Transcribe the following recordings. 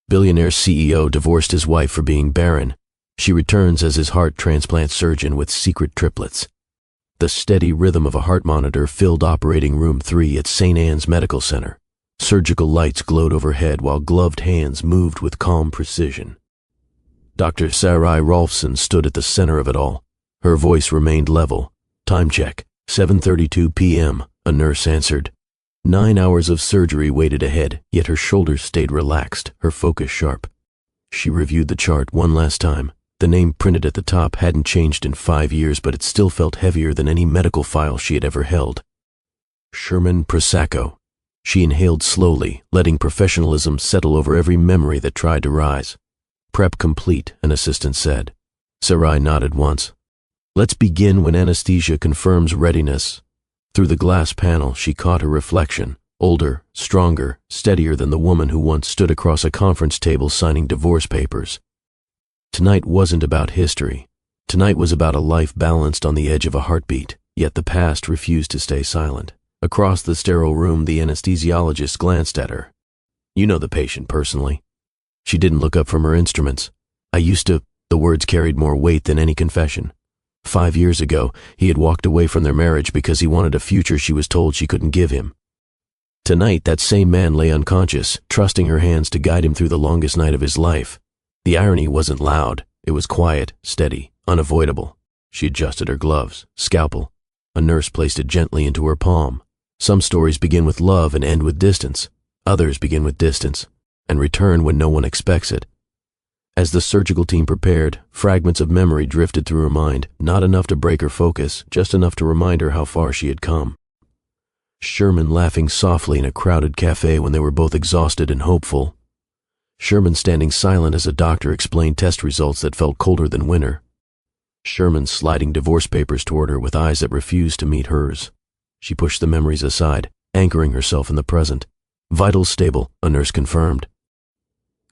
Billionaire CEO divorced his wife for being barren. She returns as his heart transplant surgeon with secret triplets. The steady rhythm of a heart monitor filled operating room 3 at St. Anne's Medical Center. Surgical lights glowed overhead while gloved hands moved with calm precision. Dr. Sarai Rolfson stood at the center of it all. Her voice remained level. Time check, 7:32 p.m., a nurse answered. 9 hours of surgery waited ahead, yet her shoulders stayed relaxed, her focus sharp. She reviewed the chart one last time. The name printed at the top hadn't changed in 5 years, but it still felt heavier than any medical file she had ever held. Sherman Prosecco. She inhaled slowly, letting professionalism settle over every memory that tried to rise. Prep complete, an assistant said. Sarai nodded once. Let's begin when anesthesia confirms readiness. Through the glass panel, she caught her reflection, older, stronger, steadier than the woman who once stood across a conference table signing divorce papers. Tonight wasn't about history. Tonight was about a life balanced on the edge of a heartbeat, yet the past refused to stay silent. Across the sterile room, the anesthesiologist glanced at her. You know the patient personally. She didn't look up from her instruments. The words carried more weight than any confession. 5 years ago, he had walked away from their marriage because he wanted a future she was told she couldn't give him. Tonight, that same man lay unconscious, trusting her hands to guide him through the longest night of his life. The irony wasn't loud. It was quiet, steady, unavoidable. She adjusted her gloves, scalpel. A nurse placed it gently into her palm. Some stories begin with love and end with distance. Others begin with distance and return when no one expects it. As the surgical team prepared, fragments of memory drifted through her mind, not enough to break her focus, just enough to remind her how far she had come. Sherman laughing softly in a crowded cafe when they were both exhausted and hopeful. Sherman standing silent as a doctor explained test results that felt colder than winter. Sherman sliding divorce papers toward her with eyes that refused to meet hers. She pushed the memories aside, anchoring herself in the present. Vitals stable, a nurse confirmed.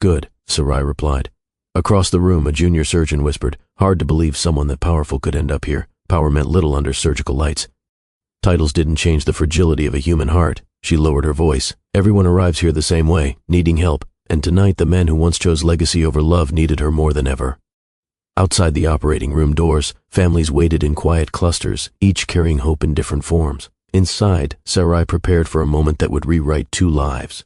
Good, Sarai replied. Across the room, a junior surgeon whispered, hard to believe someone that powerful could end up here. Power meant little under surgical lights. Titles didn't change the fragility of a human heart. She lowered her voice. Everyone arrives here the same way, needing help, and tonight the man who once chose legacy over love needed her more than ever. Outside the operating room doors, families waited in quiet clusters, each carrying hope in different forms. Inside, Sarai prepared for a moment that would rewrite 2 lives.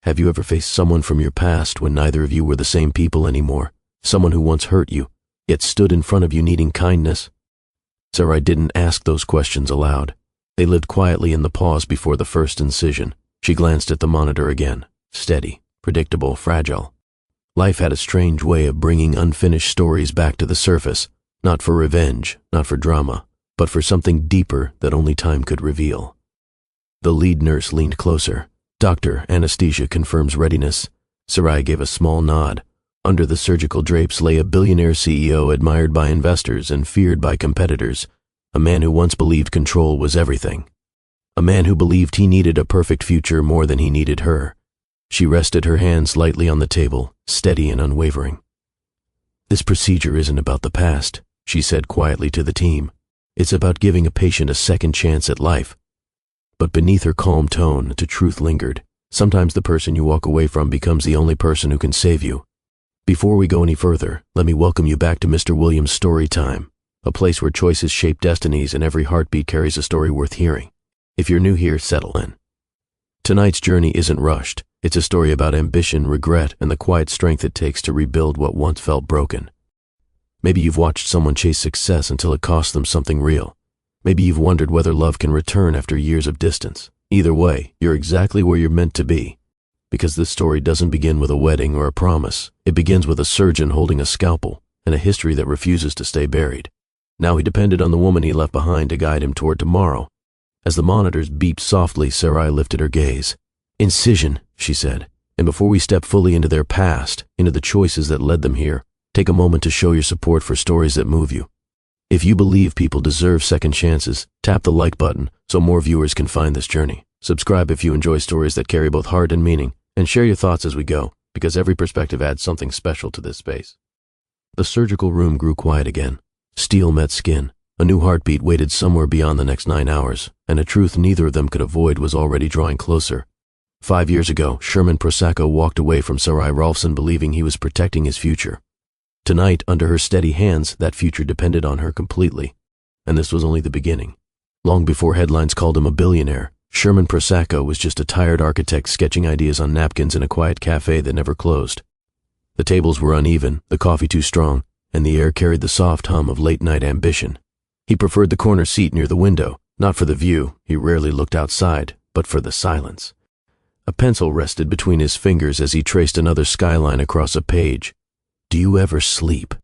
Have you ever faced someone from your past when neither of you were the same people anymore? Someone who once hurt you, yet stood in front of you needing kindness? Sarai didn't ask those questions aloud. They lived quietly in the pause before the first incision. She glanced at the monitor again. Steady, predictable, fragile. Life had a strange way of bringing unfinished stories back to the surface, not for revenge, not for drama, but for something deeper that only time could reveal. The lead nurse leaned closer. Doctor, anesthesia confirms readiness. Sarai gave a small nod. Under the surgical drapes lay a billionaire CEO admired by investors and feared by competitors. A man who once believed control was everything. A man who believed he needed a perfect future more than he needed her. She rested her hands lightly on the table, steady and unwavering. This procedure isn't about the past, she said quietly to the team. It's about giving a patient a second chance at life. But beneath her calm tone, the truth lingered. Sometimes the person you walk away from becomes the only person who can save you. Before we go any further, let me welcome you back to Mr. Williams' Story Time, a place where choices shape destinies and every heartbeat carries a story worth hearing. If you're new here, settle in. Tonight's journey isn't rushed. It's a story about ambition, regret, and the quiet strength it takes to rebuild what once felt broken. Maybe you've watched someone chase success until it cost them something real. Maybe you've wondered whether love can return after years of distance. Either way, you're exactly where you're meant to be. Because this story doesn't begin with a wedding or a promise. It begins with a surgeon holding a scalpel and a history that refuses to stay buried. Now he depended on the woman he left behind to guide him toward tomorrow. As the monitors beeped softly, Sarai lifted her gaze. Incision, she said, and before we step fully into their past, into the choices that led them here, take a moment to show your support for stories that move you. If you believe people deserve second chances, tap the like button so more viewers can find this journey. Subscribe if you enjoy stories that carry both heart and meaning, and share your thoughts as we go, because every perspective adds something special to this space. The surgical room grew quiet again. Steel met skin. A new heartbeat waited somewhere beyond the next 9 hours, and a truth neither of them could avoid was already drawing closer. 5 years ago, Sherman Prosecco walked away from Sarai Rolfson believing he was protecting his future. Tonight, under her steady hands, that future depended on her completely. And this was only the beginning. Long before headlines called him a billionaire, Sherman Prosecco was just a tired architect sketching ideas on napkins in a quiet cafe that never closed. The tables were uneven, the coffee too strong, and the air carried the soft hum of late-night ambition. He preferred the corner seat near the window, not for the view, he rarely looked outside, but for the silence. A pencil rested between his fingers as he traced another skyline across a page. "Do you ever sleep?"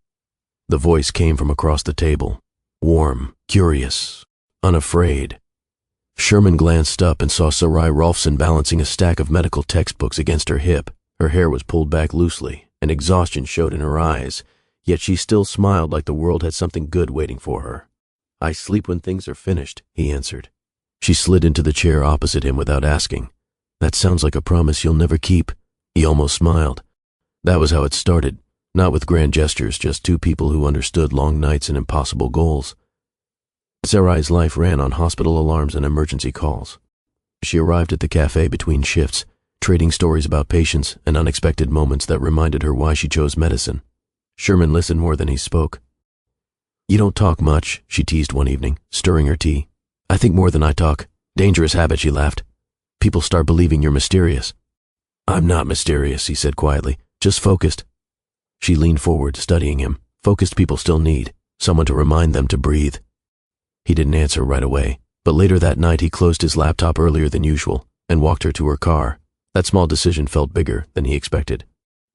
The voice came from across the table, warm, curious, unafraid. Sherman glanced up and saw Sarai Rolfson balancing a stack of medical textbooks against her hip. Her hair was pulled back loosely, and exhaustion showed in her eyes, yet she still smiled like the world had something good waiting for her. "I sleep when things are finished," he answered. She slid into the chair opposite him without asking. "That sounds like a promise you'll never keep." He almost smiled. That was how it started, not with grand gestures, just two people who understood long nights and impossible goals. Sarai's life ran on hospital alarms and emergency calls. She arrived at the cafe between shifts, trading stories about patients and unexpected moments that reminded her why she chose medicine. Sherman listened more than he spoke. "You don't talk much," she teased one evening, stirring her tea. "I think more than I talk. Dangerous habit," she laughed. "People start believing you're mysterious." "I'm not mysterious," he said quietly, "just focused." She leaned forward, studying him. Focused people still need someone to remind them to breathe. He didn't answer right away, but later that night he closed his laptop earlier than usual and walked her to her car. That small decision felt bigger than he expected.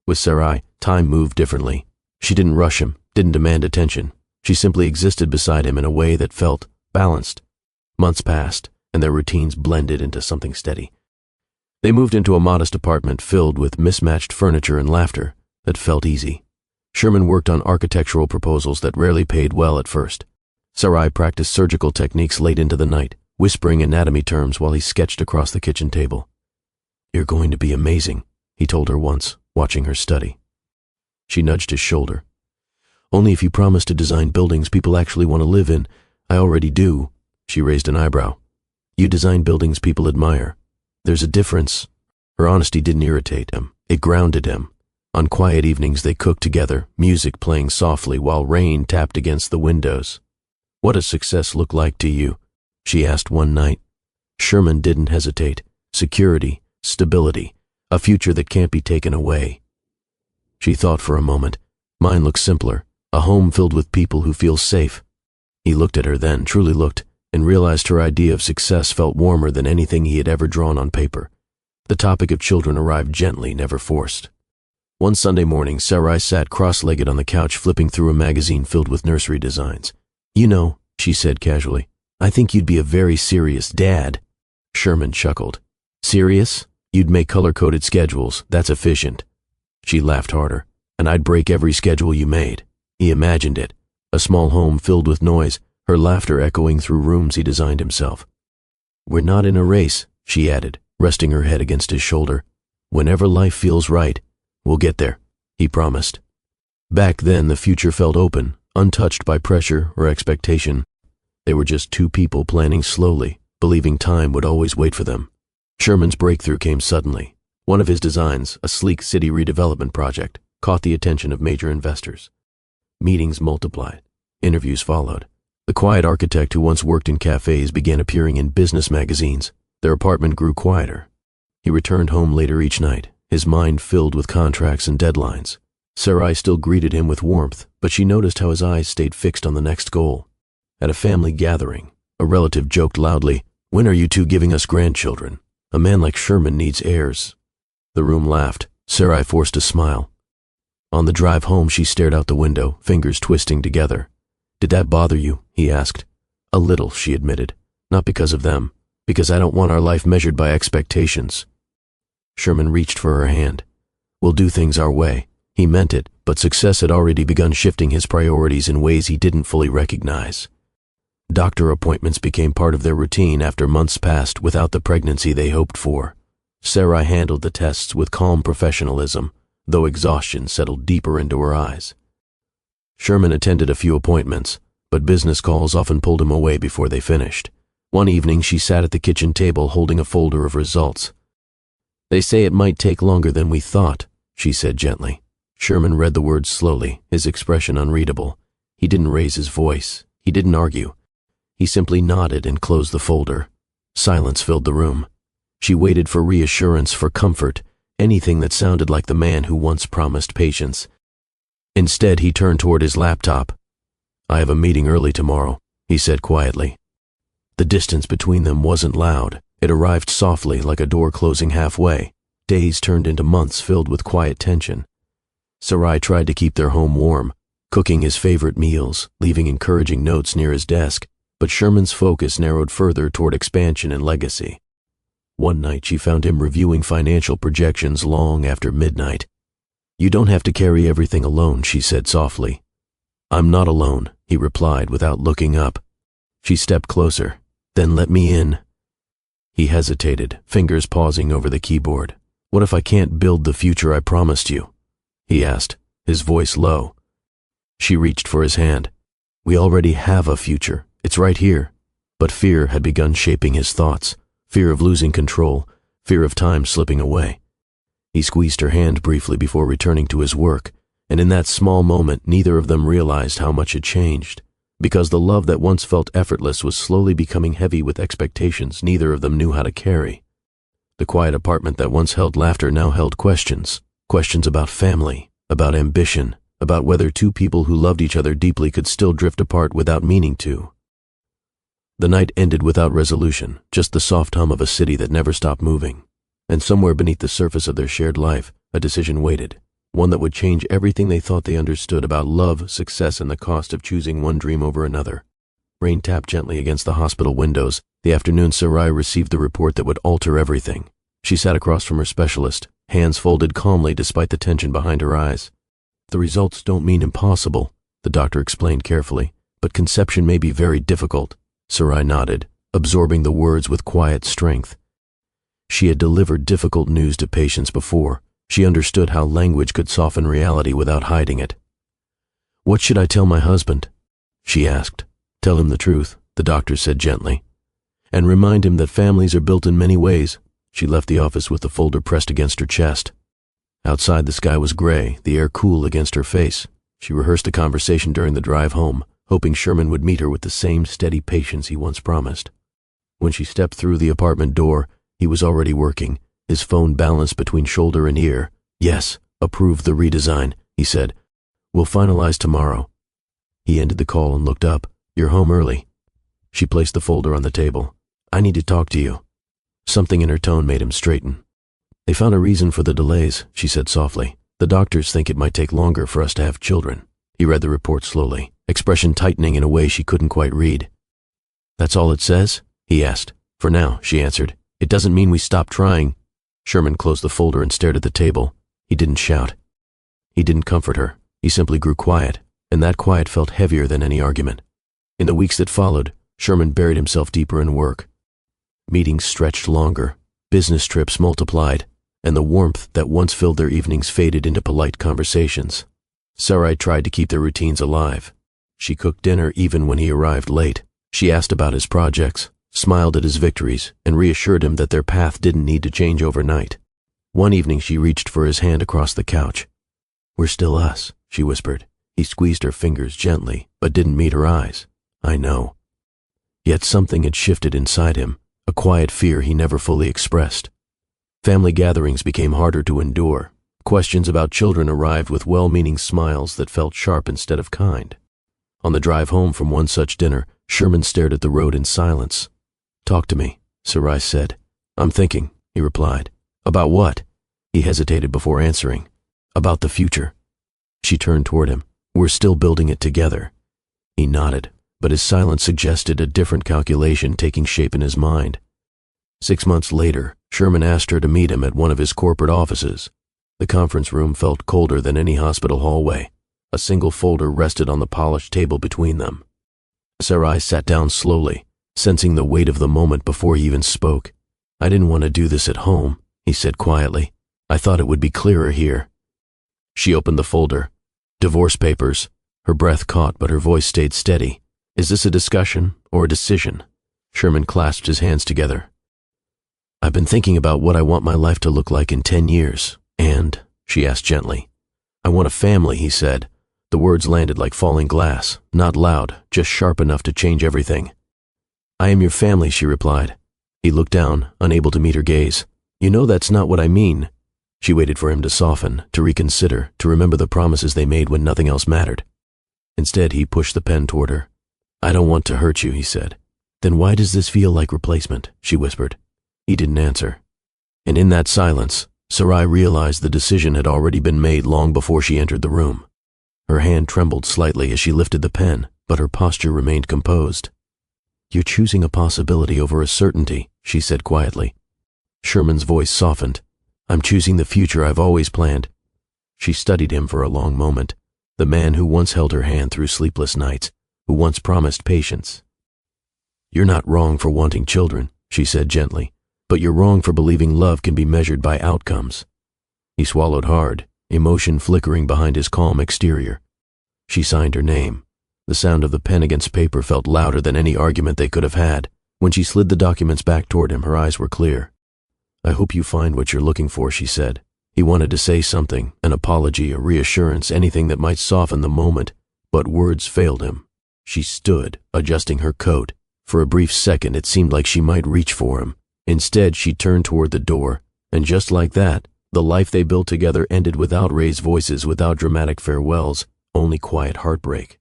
With Sarai, time moved differently. She didn't rush him, didn't demand attention. She simply existed beside him in a way that felt balanced. Months passed, and their routines blended into something steady. They moved into a modest apartment filled with mismatched furniture and laughter that felt easy. Sherman worked on architectural proposals that rarely paid well at first. Sarai practiced surgical techniques late into the night, whispering anatomy terms while he sketched across the kitchen table. "You're going to be amazing," he told her once, watching her study. She nudged his shoulder. "Only if you promise to design buildings people actually want to live in. I already do." She raised an eyebrow. "You design buildings people admire. There's a difference." Her honesty didn't irritate him. It grounded him. On quiet evenings they cooked together, music playing softly while rain tapped against the windows. "What does success look like to you?" she asked one night. Sherman didn't hesitate. Security, stability, a future that can't be taken away. She thought for a moment. "Mine looks simpler, a home filled with people who feel safe." He looked at her then, truly looked, and realized her idea of success felt warmer than anything he had ever drawn on paper. The topic of children arrived gently, never forced. One Sunday morning, Sarai sat cross-legged on the couch flipping through a magazine filled with nursery designs. "You know," she said casually, "I think you'd be a very serious dad." Sherman chuckled. "Serious? You'd make color-coded schedules, that's efficient." She laughed harder. "And I'd break every schedule you made." He imagined it, a small home filled with noise, her laughter echoing through rooms he designed himself. "We're not in a race," she added, resting her head against his shoulder. "Whenever life feels right, we'll get there," he promised. Back then, the future felt open, untouched by pressure or expectation. They were just two people planning slowly, believing time would always wait for them. Sherman's breakthrough came suddenly. One of his designs, a sleek city redevelopment project, caught the attention of major investors. Meetings multiplied. Interviews followed. The quiet architect who once worked in cafes began appearing in business magazines. Their apartment grew quieter. He returned home later each night, his mind filled with contracts and deadlines. Sarai still greeted him with warmth, but she noticed how his eyes stayed fixed on the next goal. At a family gathering, a relative joked loudly, "When are you two giving us grandchildren? A man like Sherman needs heirs." The room laughed. Sarai forced a smile. On the drive home, she stared out the window, fingers twisting together. "Did that bother you?" he asked. "A little," she admitted. "Not because of them. Because I don't want our life measured by expectations." Sherman reached for her hand. "We'll do things our way." He meant it, but success had already begun shifting his priorities in ways he didn't fully recognize. Doctor appointments became part of their routine after months passed without the pregnancy they hoped for. Sarai handled the tests with calm professionalism, though exhaustion settled deeper into her eyes. Sherman attended a few appointments, but business calls often pulled him away before they finished. One evening, she sat at the kitchen table holding a folder of results. They say it might take longer than we thought, she said gently. Sherman read the words slowly, his expression unreadable. He didn't raise his voice. He didn't argue. He simply nodded and closed the folder. Silence filled the room. She waited for reassurance, for comfort, anything that sounded like the man who once promised patience. Instead, he turned toward his laptop. I have a meeting early tomorrow, he said quietly. The distance between them wasn't loud. It arrived softly, like a door closing halfway. Days turned into months filled with quiet tension. Sarai tried to keep their home warm, cooking his favorite meals, leaving encouraging notes near his desk, but Sherman's focus narrowed further toward expansion and legacy. One night she found him reviewing financial projections long after midnight. You don't have to carry everything alone, she said softly. I'm not alone, he replied without looking up. She stepped closer. Then let me in. He hesitated, fingers pausing over the keyboard. What if I can't build the future I promised you? He asked, his voice low. She reached for his hand. We already have a future. It's right here. But fear had begun shaping his thoughts. Fear of losing control. Fear of time slipping away. He squeezed her hand briefly before returning to his work, and in that small moment neither of them realized how much had changed. Because the love that once felt effortless was slowly becoming heavy with expectations neither of them knew how to carry. The quiet apartment that once held laughter now held questions. Questions about family, about ambition, about whether two people who loved each other deeply could still drift apart without meaning to. The night ended without resolution, just the soft hum of a city that never stopped moving. And somewhere beneath the surface of their shared life, a decision waited, one that would change everything they thought they understood about love, success, and the cost of choosing one dream over another. Rain tapped gently against the hospital windows. The afternoon Sarai received the report that would alter everything. She sat across from her specialist, hands folded calmly despite the tension behind her eyes. The results don't mean impossible, the doctor explained carefully, but conception may be very difficult. Sarai nodded, absorbing the words with quiet strength. She had delivered difficult news to patients before. She understood how language could soften reality without hiding it. What should I tell my husband? She asked. Tell him the truth, the doctor said gently. And remind him that families are built in many ways. She left the office with the folder pressed against her chest. Outside the sky was gray, the air cool against her face. She rehearsed the conversation during the drive home, hoping Sherman would meet her with the same steady patience he once promised. When she stepped through the apartment door, he was already working, his phone balanced between shoulder and ear. Yes, approved the redesign, he said. We'll finalize tomorrow. He ended the call and looked up. You're home early. She placed the folder on the table. I need to talk to you. Something in her tone made him straighten. They found a reason for the delays, she said softly. The doctors think it might take longer for us to have children. He read the report slowly, expression tightening in a way she couldn't quite read. That's all it says? He asked. For now, she answered. It doesn't mean we stop trying. Sherman closed the folder and stared at the table. He didn't shout. He didn't comfort her. He simply grew quiet, and that quiet felt heavier than any argument. In the weeks that followed, Sherman buried himself deeper in work. Meetings stretched longer, business trips multiplied, and the warmth that once filled their evenings faded into polite conversations. Sarai tried to keep their routines alive. She cooked dinner even when he arrived late. She asked about his projects, smiled at his victories, and reassured him that their path didn't need to change overnight. One evening she reached for his hand across the couch. We're still us, she whispered. He squeezed her fingers gently, but didn't meet her eyes. I know. Yet something had shifted inside him, a quiet fear he never fully expressed. Family gatherings became harder to endure. Questions about children arrived with well-meaning smiles that felt sharp instead of kind. On the drive home from one such dinner, Sherman stared at the road in silence. Talk to me, Sarai said. I'm thinking, he replied. About what? He hesitated before answering. About the future. She turned toward him. We're still building it together. He nodded, but his silence suggested a different calculation taking shape in his mind. 6 months later, Sherman asked her to meet him at one of his corporate offices. The conference room felt colder than any hospital hallway. A single folder rested on the polished table between them. Sarai sat down slowly, sensing the weight of the moment before he even spoke. I didn't want to do this at home, he said quietly. I thought it would be clearer here. She opened the folder. Divorce papers. Her breath caught, but her voice stayed steady. Is this a discussion or a decision? Sherman clasped his hands together. I've been thinking about what I want my life to look like in 10 years. And, she asked gently. I want a family, he said. The words landed like falling glass, not loud, just sharp enough to change everything. I am your family, she replied. He looked down, unable to meet her gaze. You know that's not what I mean. She waited for him to soften, to reconsider, to remember the promises they made when nothing else mattered. Instead, he pushed the pen toward her. I don't want to hurt you, he said. Then why does this feel like replacement? She whispered. He didn't answer. And in that silence, Sarai realized the decision had already been made long before she entered the room. Her hand trembled slightly as she lifted the pen, but her posture remained composed. You're choosing a possibility over a certainty, she said quietly. Sherman's voice softened. I'm choosing the future I've always planned. She studied him for a long moment, the man who once held her hand through sleepless nights, who once promised patience. You're not wrong for wanting children, she said gently, but you're wrong for believing love can be measured by outcomes. He swallowed hard, emotion flickering behind his calm exterior. She signed her name. The sound of the pen against paper felt louder than any argument they could have had. When she slid the documents back toward him, her eyes were clear. I hope you find what you're looking for, she said. He wanted to say something, an apology, a reassurance, anything that might soften the moment, but words failed him. She stood, adjusting her coat. For a brief second, it seemed like she might reach for him. Instead, she turned toward the door, and just like that, the life they built together ended without raised voices, without dramatic farewells, only quiet heartbreak.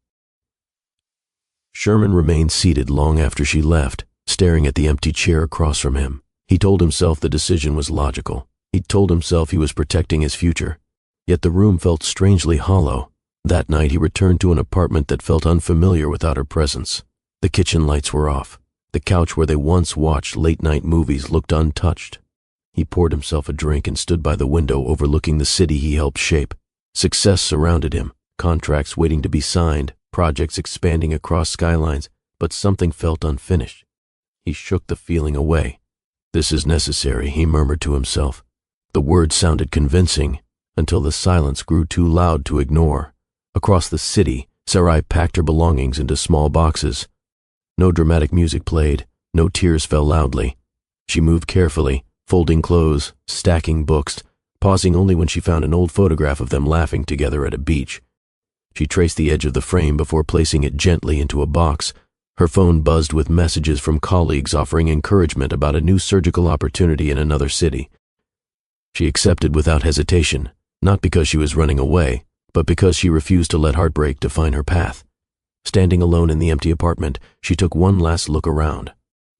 Sherman remained seated long after she left, staring at the empty chair across from him. He told himself the decision was logical. He told himself he was protecting his future. Yet the room felt strangely hollow. That night he returned to an apartment that felt unfamiliar without her presence. The kitchen lights were off. The couch where they once watched late-night movies looked untouched. He poured himself a drink and stood by the window overlooking the city he helped shape. Success surrounded him, contracts waiting to be signed, projects expanding across skylines, but something felt unfinished. He shook the feeling away. This is necessary, he murmured to himself. The words sounded convincing, until the silence grew too loud to ignore. Across the city, Sarai packed her belongings into small boxes. No dramatic music played, no tears fell loudly. She moved carefully, folding clothes, stacking books, pausing only when she found an old photograph of them laughing together at a beach. She traced the edge of the frame before placing it gently into a box. Her phone buzzed with messages from colleagues offering encouragement about a new surgical opportunity in another city. She accepted without hesitation, not because she was running away, but because she refused to let heartbreak define her path. Standing alone in the empty apartment, she took one last look around.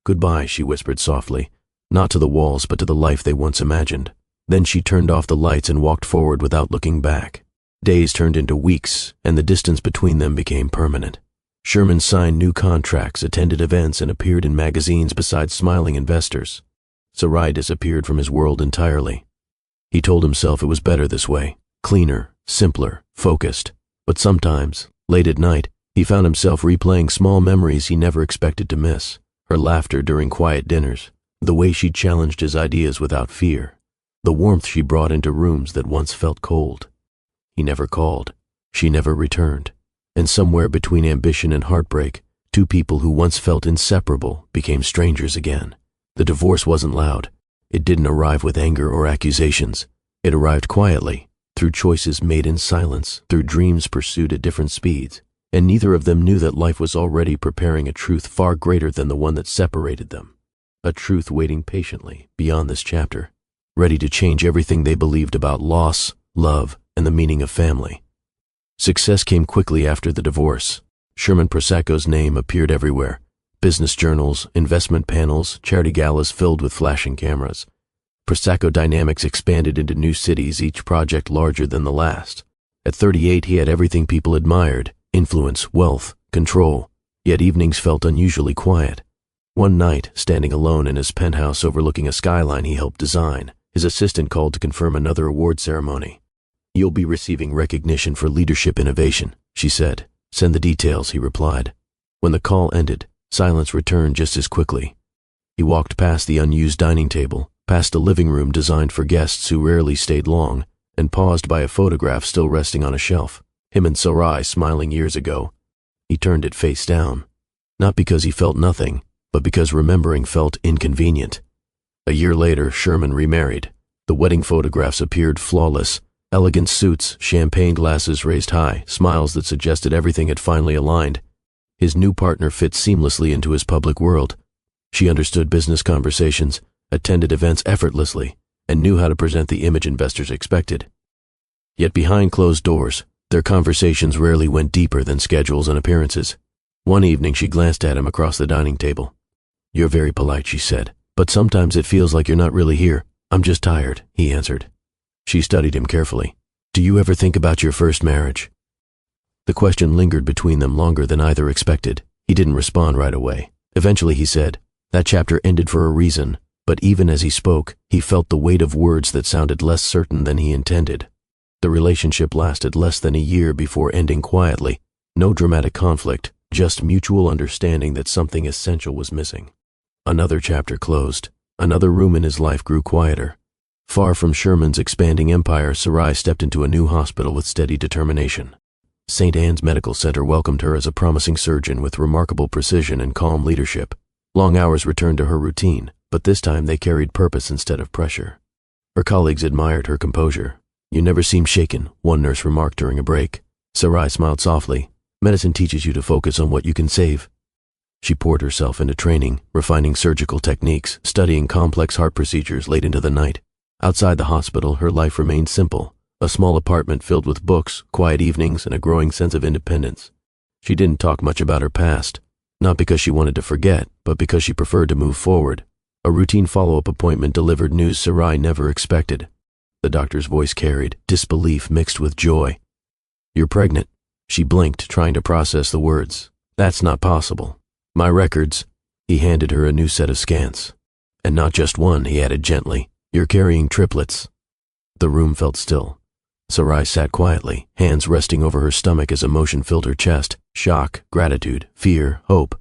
Goodbye, she whispered softly, not to the walls but to the life they once imagined. Then she turned off the lights and walked forward without looking back. Days turned into weeks, and the distance between them became permanent. Sherman signed new contracts, attended events, and appeared in magazines beside smiling investors. Sarai disappeared from his world entirely. He told himself it was better this way, cleaner, simpler, focused. But sometimes, late at night, he found himself replaying small memories he never expected to miss. Her laughter during quiet dinners, the way she challenged his ideas without fear, the warmth she brought into rooms that once felt cold. He never called. She never returned. And somewhere between ambition and heartbreak, two people who once felt inseparable became strangers again. The divorce wasn't loud. It didn't arrive with anger or accusations. It arrived quietly, through choices made in silence, through dreams pursued at different speeds. And neither of them knew that life was already preparing a truth far greater than the one that separated them. A truth waiting patiently beyond this chapter, ready to change everything they believed about loss, love, and the meaning of family. Success came quickly after the divorce. Sherman Prosecco's name appeared everywhere. Business journals, investment panels, charity galas filled with flashing cameras. Prosecco Dynamics expanded into new cities, each project larger than the last. At 38, he had everything people admired: influence, wealth, control. Yet evenings felt unusually quiet. One night, standing alone in his penthouse overlooking a skyline he helped design, his assistant called to confirm another award ceremony. You'll be receiving recognition for leadership innovation, she said. Send the details, he replied. When the call ended, silence returned just as quickly. He walked past the unused dining table, past a living room designed for guests who rarely stayed long, and paused by a photograph still resting on a shelf. Him and Sarai smiling years ago. He turned it face down, not because he felt nothing, but because remembering felt inconvenient. A year later, Sherman remarried. The wedding photographs appeared flawless. Elegant suits, champagne glasses raised high, smiles that suggested everything had finally aligned. His new partner fit seamlessly into his public world. She understood business conversations, attended events effortlessly, and knew how to present the image investors expected. Yet behind closed doors, their conversations rarely went deeper than schedules and appearances. One evening she glanced at him across the dining table. "You're very polite," she said, "but sometimes it feels like you're not really here." "I'm just tired," he answered. She studied him carefully. "Do you ever think about your first marriage?" The question lingered between them longer than either expected. He didn't respond right away. Eventually he said, "That chapter ended for a reason," but even as he spoke, he felt the weight of words that sounded less certain than he intended. The relationship lasted less than a year before ending quietly. No dramatic conflict, just mutual understanding that something essential was missing. Another chapter closed. Another room in his life grew quieter. Far from Sherman's expanding empire, Sarai stepped into a new hospital with steady determination. St. Anne's Medical Center welcomed her as a promising surgeon with remarkable precision and calm leadership. Long hours returned to her routine, but this time they carried purpose instead of pressure. Her colleagues admired her composure. "You never seem shaken," one nurse remarked during a break. Sarai smiled softly. "Medicine teaches you to focus on what you can save." She poured herself into training, refining surgical techniques, studying complex heart procedures late into the night. Outside the hospital, her life remained simple. A small apartment filled with books, quiet evenings, and a growing sense of independence. She didn't talk much about her past, not because she wanted to forget, but because she preferred to move forward. A routine follow-up appointment delivered news Sarai never expected. The doctor's voice carried disbelief mixed with joy. "You're pregnant." She blinked, trying to process the words. "That's not possible." "My records." He handed her a new set of scans. "And not just one," he added gently. "You're carrying triplets." The room felt still. Sarai sat quietly, hands resting over her stomach as emotion filled her chest. Shock, gratitude, fear, hope.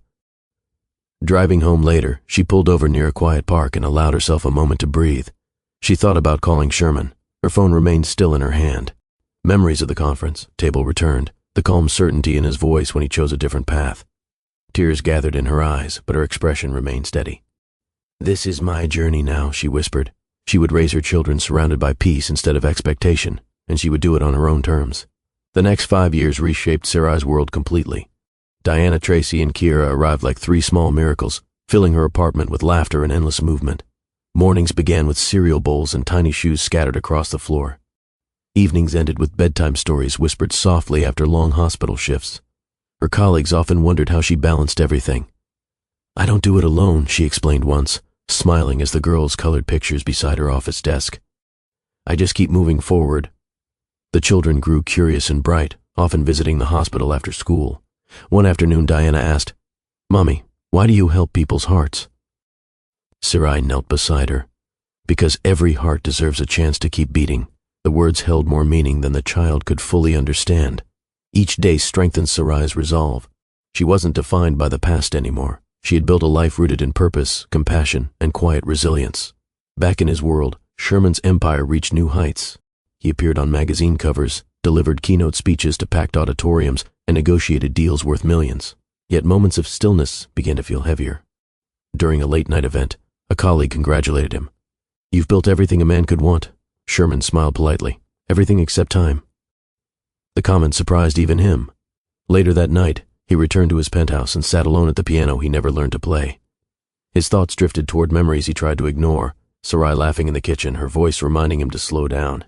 Driving home later, she pulled over near a quiet park and allowed herself a moment to breathe. She thought about calling Sherman. Her phone remained still in her hand. Memories of the conference table returned, the calm certainty in his voice when he chose a different path. Tears gathered in her eyes, but her expression remained steady. "This is my journey now," she whispered. She would raise her children surrounded by peace instead of expectation, and she would do it on her own terms. The next 5 years reshaped Sarai's world completely. Diana, Tracy, and Kira arrived like 3 small miracles, filling her apartment with laughter and endless movement. Mornings began with cereal bowls and tiny shoes scattered across the floor. Evenings ended with bedtime stories whispered softly after long hospital shifts. Her colleagues often wondered how she balanced everything. "I don't do it alone," she explained once, smiling as the girls colored pictures beside her office desk. "I just keep moving forward." The children grew curious and bright, often visiting the hospital after school. One afternoon, Diana asked, "Mommy, why do you help people's hearts?" Sarai knelt beside her. "Because every heart deserves a chance to keep beating." The words held more meaning than the child could fully understand. Each day strengthened Sarai's resolve. She wasn't defined by the past anymore. She had built a life rooted in purpose, compassion, and quiet resilience. Back in his world, Sherman's empire reached new heights. He appeared on magazine covers, delivered keynote speeches to packed auditoriums, and negotiated deals worth millions. Yet moments of stillness began to feel heavier. During a late-night event, a colleague congratulated him. "You've built everything a man could want." Sherman smiled politely. "Everything except time." The comment surprised even him. Later that night, he returned to his penthouse and sat alone at the piano he never learned to play. His thoughts drifted toward memories he tried to ignore, Sarai laughing in the kitchen, her voice reminding him to slow down.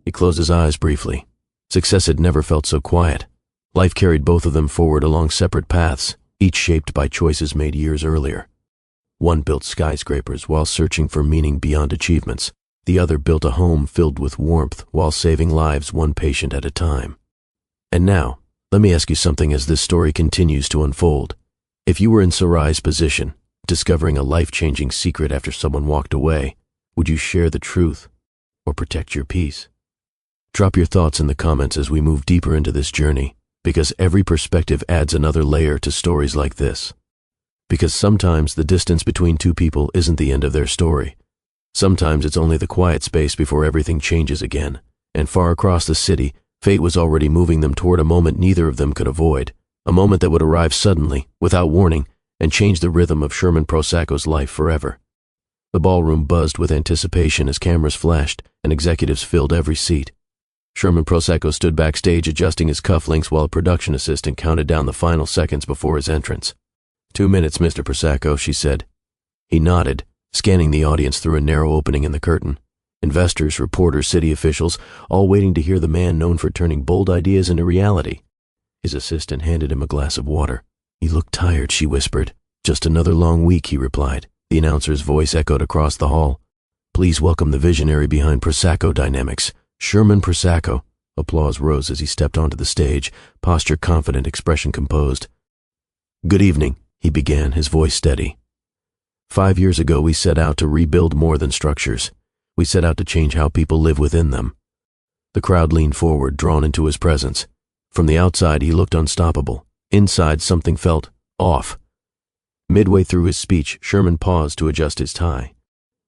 He closed his eyes briefly. Success had never felt so quiet. Life carried both of them forward along separate paths, each shaped by choices made years earlier. One built skyscrapers while searching for meaning beyond achievements. The other built a home filled with warmth while saving lives one patient at a time. And now, let me ask you something as this story continues to unfold. If you were in Sarai's position, discovering a life-changing secret after someone walked away, would you share the truth or protect your peace? Drop your thoughts in the comments as we move deeper into this journey, because every perspective adds another layer to stories like this. Because sometimes the distance between two people isn't the end of their story. Sometimes it's only the quiet space before everything changes again, and far across the city, fate was already moving them toward a moment neither of them could avoid, a moment that would arrive suddenly, without warning, and change the rhythm of Sherman Prosecco's life forever. The ballroom buzzed with anticipation as cameras flashed and executives filled every seat. Sherman Prosecco stood backstage adjusting his cufflinks while a production assistant counted down the final seconds before his entrance. 2 minutes, Mr. Prosecco, she said. He nodded, scanning the audience through a narrow opening in the curtain. Investors, reporters, city officials, all waiting to hear the man known for turning bold ideas into reality. His assistant handed him a glass of water. "You look tired," she whispered. "Just another long week," he replied. The announcer's voice echoed across the hall. "Please welcome the visionary behind Prosecco Dynamics, Sherman Prosecco." Applause rose as he stepped onto the stage, posture confident, expression composed. "Good evening," he began, his voice steady. "5 years ago we set out to rebuild more than structures. We set out to change how people live within them." The crowd leaned forward, drawn into his presence. From the outside he looked unstoppable. Inside something felt off. Midway through his speech, Sherman paused to adjust his tie.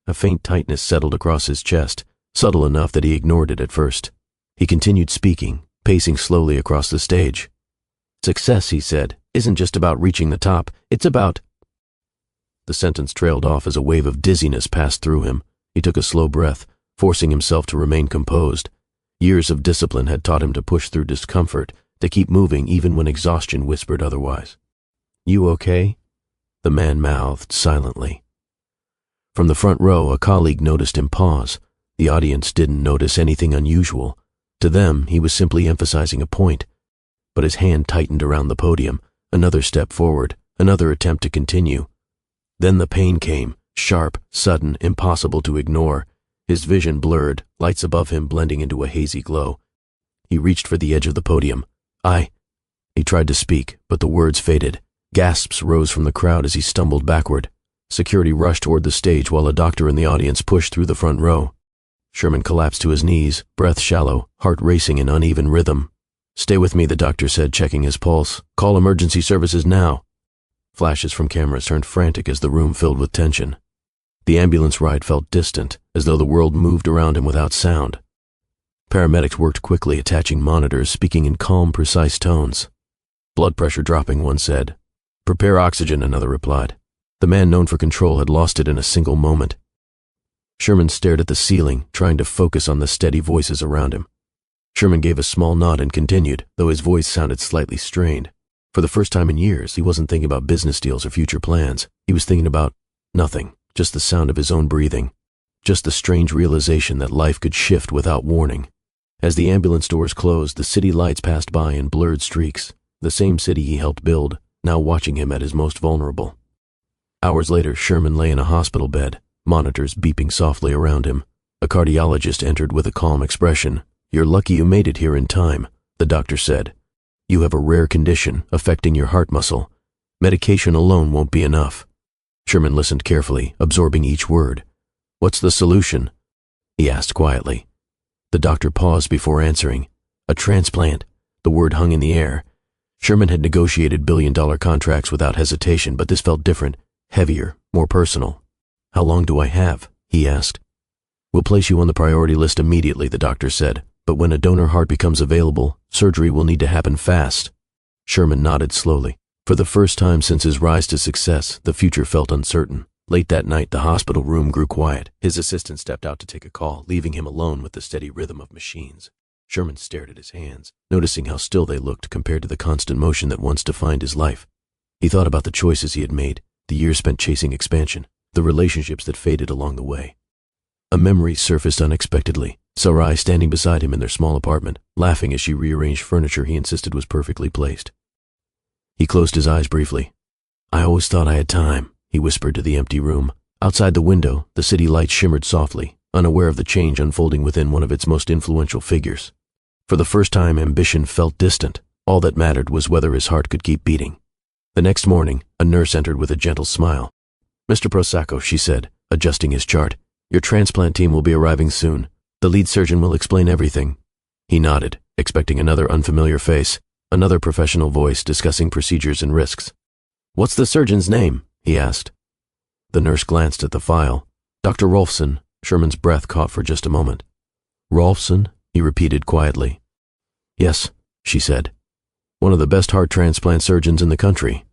A faint tightness settled across his chest, subtle enough that he ignored it at first. He continued speaking, pacing slowly across the stage. "Success," he said, "isn't just about reaching the top, it's about—" The sentence trailed off as a wave of dizziness passed through him. He took a slow breath, forcing himself to remain composed. Years of discipline had taught him to push through discomfort, to keep moving even when exhaustion whispered otherwise. "You okay?" The man mouthed silently. From the front row, a colleague noticed him pause. The audience didn't notice anything unusual. To them, he was simply emphasizing a point. But his hand tightened around the podium, another step forward, another attempt to continue. Then the pain came, sharp, sudden, impossible to ignore. His vision blurred, lights above him blending into a hazy glow. He reached for the edge of the podium. He tried to speak, but the words faded. Gasps rose from the crowd as he stumbled backward. Security rushed toward the stage while a doctor in the audience pushed through the front row. Sherman collapsed to his knees, breath shallow, heart racing in uneven rhythm. "Stay with me," the doctor said, checking his pulse. "Call emergency services now." Flashes from cameras turned frantic as the room filled with tension. The ambulance ride felt distant, as though the world moved around him without sound. Paramedics worked quickly, attaching monitors, speaking in calm, precise tones. "Blood pressure dropping," one said. "Prepare oxygen," another replied. The man known for control had lost it in a single moment. Sherman stared at the ceiling, trying to focus on the steady voices around him. Sherman gave a small nod and continued, though his voice sounded slightly strained. For the first time in years, he wasn't thinking about business deals or future plans. He was thinking about nothing, just the sound of his own breathing, just the strange realization that life could shift without warning. As the ambulance doors closed, the city lights passed by in blurred streaks, the same city he helped build, now watching him at his most vulnerable. Hours later, Sherman lay in a hospital bed, monitors beeping softly around him. A cardiologist entered with a calm expression. "You're lucky you made it here in time," the doctor said. "You have a rare condition affecting your heart muscle. Medication alone won't be enough." Sherman listened carefully, absorbing each word. "What's the solution?" he asked quietly. The doctor paused before answering. "A transplant." The word hung in the air. Sherman had negotiated billion-dollar contracts without hesitation, but this felt different, heavier, more personal. "How long do I have?" he asked. "We'll place you on the priority list immediately," the doctor said. "But when a donor heart becomes available, surgery will need to happen fast." Sherman nodded slowly. For the first time since his rise to success, the future felt uncertain. Late that night, the hospital room grew quiet. His assistant stepped out to take a call, leaving him alone with the steady rhythm of machines. Sherman stared at his hands, noticing how still they looked compared to the constant motion that once defined his life. He thought about the choices he had made, the years spent chasing expansion, the relationships that faded along the way. A memory surfaced unexpectedly. Sarai standing beside him in their small apartment, laughing as she rearranged furniture he insisted was perfectly placed. He closed his eyes briefly. "I always thought I had time," he whispered to the empty room. Outside the window, the city lights shimmered softly, unaware of the change unfolding within one of its most influential figures. For the first time, ambition felt distant. All that mattered was whether his heart could keep beating. The next morning, a nurse entered with a gentle smile. "Mr. Prosecco," she said, adjusting his chart, "your transplant team will be arriving soon. The lead surgeon will explain everything." He nodded, expecting another unfamiliar face, another professional voice discussing procedures and risks. "What's the surgeon's name?" he asked. The nurse glanced at the file. "Dr. Rolfson." Sherman's breath caught for just a moment. "Rolfson?" he repeated quietly. "Yes," she said. "One of the best heart transplant surgeons in the country."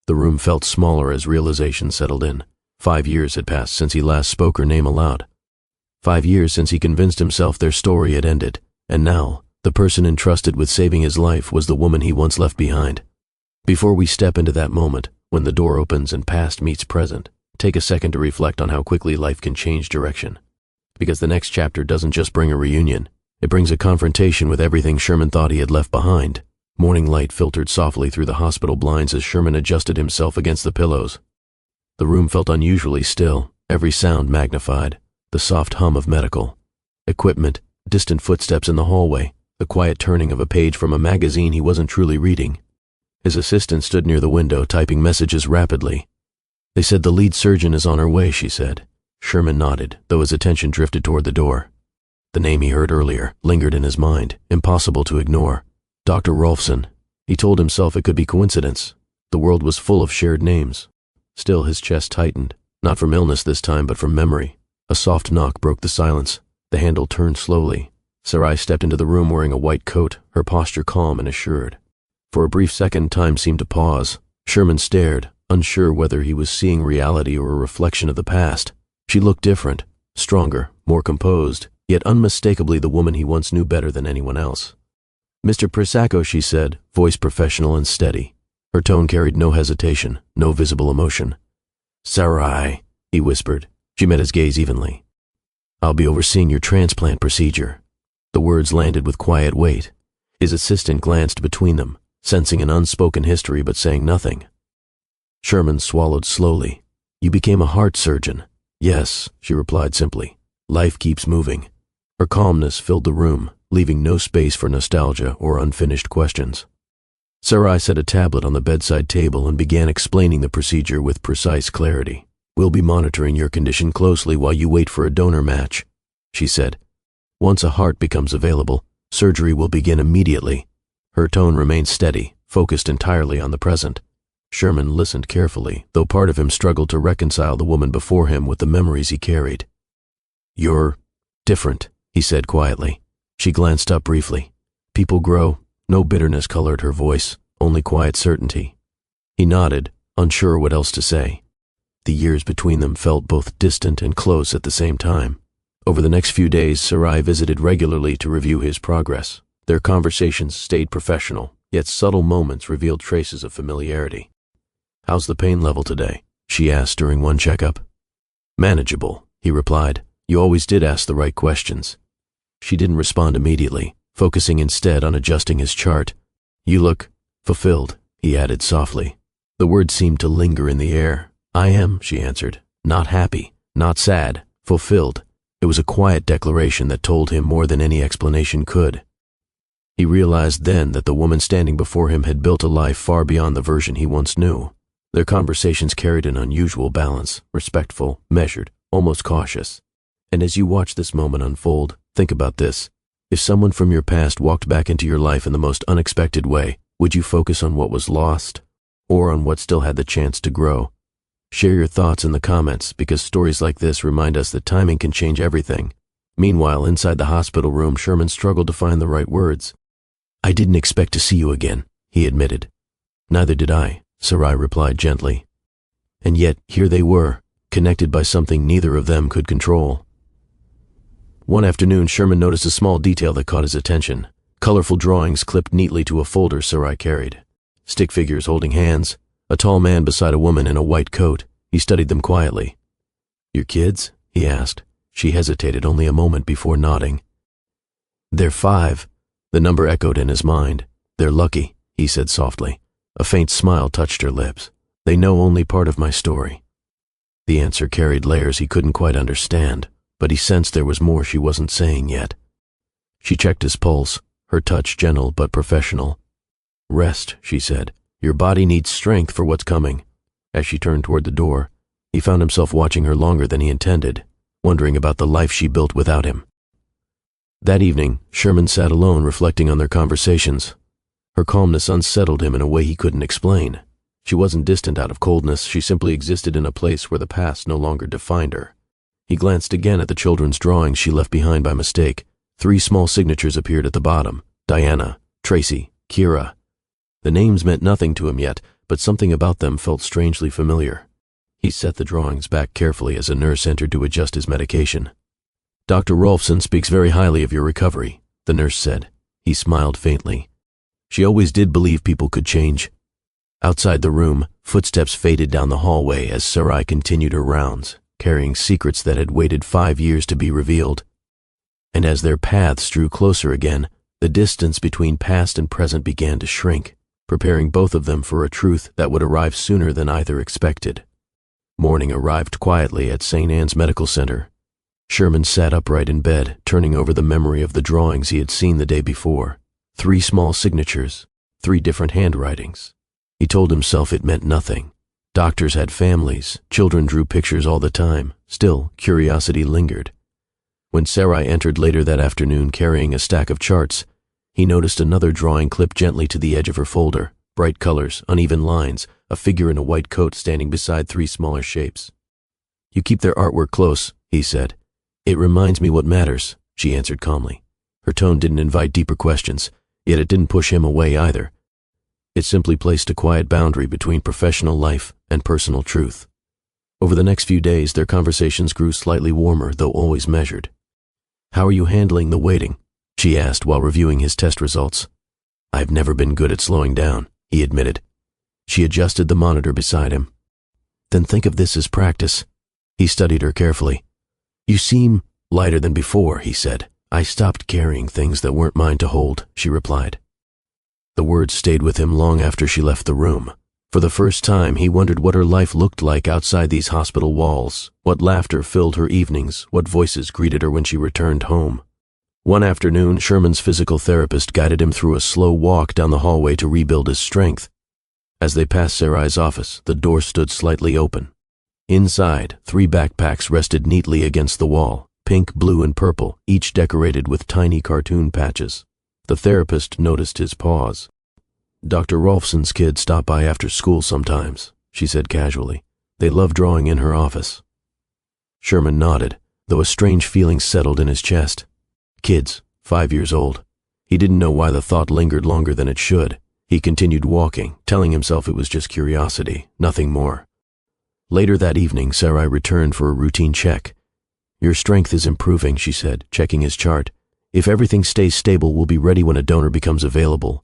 The room felt smaller as realization settled in. 5 years had passed since he last spoke her name aloud. 5 years since he convinced himself their story had ended, and now, the person entrusted with saving his life was the woman he once left behind. Before we step into that moment, when the door opens and past meets present, take a second to reflect on how quickly life can change direction. Because the next chapter doesn't just bring a reunion, it brings a confrontation with everything Sherman thought he had left behind. Morning light filtered softly through the hospital blinds as Sherman adjusted himself against the pillows. The room felt unusually still, every sound magnified, the soft hum of medical equipment, distant footsteps in the hallway, the quiet turning of a page from a magazine he wasn't truly reading. His assistant stood near the window, typing messages rapidly. "They said the lead surgeon is on her way," she said. Sherman nodded, though his attention drifted toward the door. The name he heard earlier lingered in his mind, impossible to ignore. Dr. Rolfson. He told himself it could be coincidence. The world was full of shared names. Still, his chest tightened, not from illness this time, but from memory. A soft knock broke the silence. The handle turned slowly. Sarai stepped into the room wearing a white coat, her posture calm and assured. For a brief second, time seemed to pause. Sherman stared, unsure whether he was seeing reality or a reflection of the past. She looked different, stronger, more composed, yet unmistakably the woman he once knew better than anyone else. "Mr. Prisacco," she said, voice professional and steady. Her tone carried no hesitation, no visible emotion. "Sarai," he whispered. She met his gaze evenly. "I'll be overseeing your transplant procedure." The words landed with quiet weight. His assistant glanced between them, sensing an unspoken history but saying nothing. Sherman swallowed slowly. "You became a heart surgeon." "Yes," she replied simply. "Life keeps moving." Her calmness filled the room, leaving no space for nostalgia or unfinished questions. Sarai set a tablet on the bedside table and began explaining the procedure with precise clarity. "We'll be monitoring your condition closely while you wait for a donor match," she said. "Once a heart becomes available, surgery will begin immediately." Her tone remained steady, focused entirely on the present. Sherman listened carefully, though part of him struggled to reconcile the woman before him with the memories he carried. "You're different," he said quietly. She glanced up briefly. "People grow." No bitterness colored her voice, only quiet certainty. He nodded, unsure what else to say. The years between them felt both distant and close at the same time. Over the next few days, Sarai visited regularly to review his progress. Their conversations stayed professional, yet subtle moments revealed traces of familiarity. "How's the pain level today?" she asked during one checkup. "Manageable," he replied. "You always did ask the right questions." She didn't respond immediately, focusing instead on adjusting his chart. "You look fulfilled," he added softly. The words seemed to linger in the air. "I am," she answered. "Not happy, not sad, fulfilled." It was a quiet declaration that told him more than any explanation could. He realized then that the woman standing before him had built a life far beyond the version he once knew. Their conversations carried an unusual balance, respectful, measured, almost cautious. And as you watch this moment unfold, think about this. If someone from your past walked back into your life in the most unexpected way, would you focus on what was lost, or on what still had the chance to grow? Share your thoughts in the comments, because stories like this remind us that timing can change everything. Meanwhile, inside the hospital room, Sherman struggled to find the right words. "I didn't expect to see you again," he admitted. "Neither did I," Sarai replied gently. And yet, here they were, connected by something neither of them could control. One afternoon, Sherman noticed a small detail that caught his attention. Colorful drawings clipped neatly to a folder Sarai carried. Stick figures holding hands, a tall man beside a woman in a white coat. He studied them quietly. "Your kids?" he asked. She hesitated only a moment before nodding. "They're 5. The number echoed in his mind. "They're lucky," he said softly. A faint smile touched her lips. "They know only part of my story." The answer carried layers he couldn't quite understand, but he sensed there was more she wasn't saying yet. She checked his pulse, her touch gentle but professional. "Rest," she said. "Your body needs strength for what's coming." As she turned toward the door, he found himself watching her longer than he intended, wondering about the life she built without him. That evening, Sherman sat alone reflecting on their conversations. Her calmness unsettled him in a way he couldn't explain. She wasn't distant out of coldness, she simply existed in a place where the past no longer defined her. He glanced again at the children's drawings she left behind by mistake. 3 small signatures appeared at the bottom: Diana, Tracy, Kira. The names meant nothing to him yet, but something about them felt strangely familiar. He set the drawings back carefully as a nurse entered to adjust his medication. "Dr. Rolfson speaks very highly of your recovery," the nurse said. He smiled faintly. She always did believe people could change. Outside the room, footsteps faded down the hallway as Sarai continued her rounds, carrying secrets that had waited 5 years to be revealed. And as their paths drew closer again, the distance between past and present began to shrink, preparing both of them for a truth that would arrive sooner than either expected. Morning arrived quietly at St. Anne's Medical Center. Sherman sat upright in bed, turning over the memory of the drawings he had seen the day before. 3 small signatures, 3 different handwritings. He told himself it meant nothing. Doctors had families, children drew pictures all the time. Still, curiosity lingered. When Sarai entered later that afternoon carrying a stack of charts, he noticed another drawing clipped gently to the edge of her folder. Bright colors, uneven lines, a figure in a white coat standing beside 3 smaller shapes. "You keep their artwork close," he said. "It reminds me what matters," she answered calmly. Her tone didn't invite deeper questions, yet it didn't push him away either. It simply placed a quiet boundary between professional life and personal truth. Over the next few days, their conversations grew slightly warmer, though always measured. "How are you handling the waiting?" she asked while reviewing his test results. "I've never been good at slowing down," he admitted. She adjusted the monitor beside him. "Then think of this as practice." He studied her carefully. "You seem lighter than before," he said. "I stopped carrying things that weren't mine to hold," she replied. The words stayed with him long after she left the room. For the first time, he wondered what her life looked like outside these hospital walls, what laughter filled her evenings, what voices greeted her when she returned home. One afternoon, Sherman's physical therapist guided him through a slow walk down the hallway to rebuild his strength. As they passed Sarai's office, the door stood slightly open. Inside, 3 backpacks rested neatly against the wall, pink, blue, and purple, each decorated with tiny cartoon patches. The therapist noticed his pause. "Dr. Rolfson's kids stop by after school sometimes," she said casually. "They love drawing in her office." Sherman nodded, though a strange feeling settled in his chest. Kids, 5 years old. He didn't know why the thought lingered longer than it should. He continued walking, telling himself it was just curiosity, nothing more. Later that evening, Sarai returned for a routine check. "Your strength is improving," she said, checking his chart. "If everything stays stable, we'll be ready when a donor becomes available."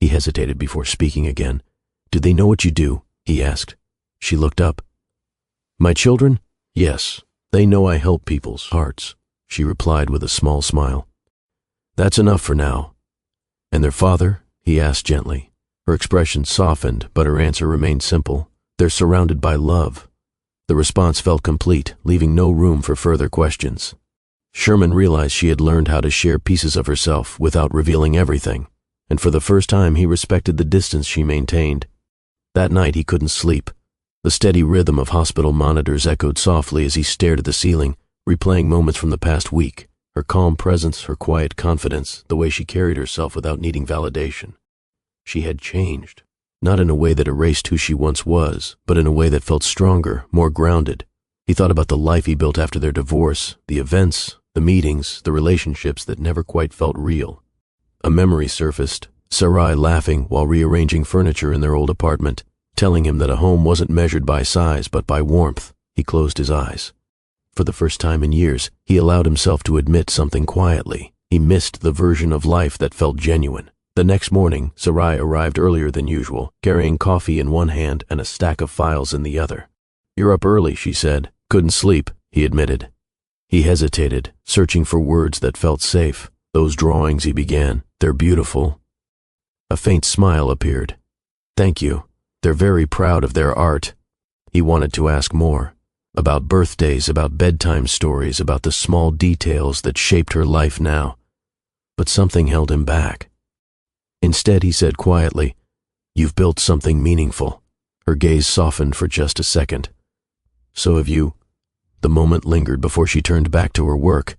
He hesitated before speaking again. "Do they know what you do?" he asked. She looked up. "My children? Yes, they know I help people's hearts," she replied with a small smile. "That's enough for now." "And their father?" he asked gently. Her expression softened, but her answer remained simple. "They're surrounded by love." The response felt complete, leaving no room for further questions. Sherman realized she had learned how to share pieces of herself without revealing everything, and for the first time he respected the distance she maintained. That night he couldn't sleep. The steady rhythm of hospital monitors echoed softly as he stared at the ceiling, replaying moments from the past week, her calm presence, her quiet confidence, the way she carried herself without needing validation. She had changed, not in a way that erased who she once was, but in a way that felt stronger, more grounded. He thought about the life he built after their divorce, the events, the meetings, the relationships that never quite felt real. A memory surfaced, Sarai laughing while rearranging furniture in their old apartment, telling him that a home wasn't measured by size but by warmth. He closed his eyes. For the first time in years, he allowed himself to admit something quietly. He missed the version of life that felt genuine. The next morning, Sarai arrived earlier than usual, carrying coffee in one hand and a stack of files in the other. "You're up early," she said. "Couldn't sleep," he admitted. He hesitated, searching for words that felt safe. "Those drawings," he began, "they're beautiful." A faint smile appeared. "Thank you. They're very proud of their art." He wanted to ask more. About birthdays, about bedtime stories, about the small details that shaped her life now. But something held him back. Instead, he said quietly, "You've built something meaningful." Her gaze softened for just a second. "So have you." The moment lingered before she turned back to her work.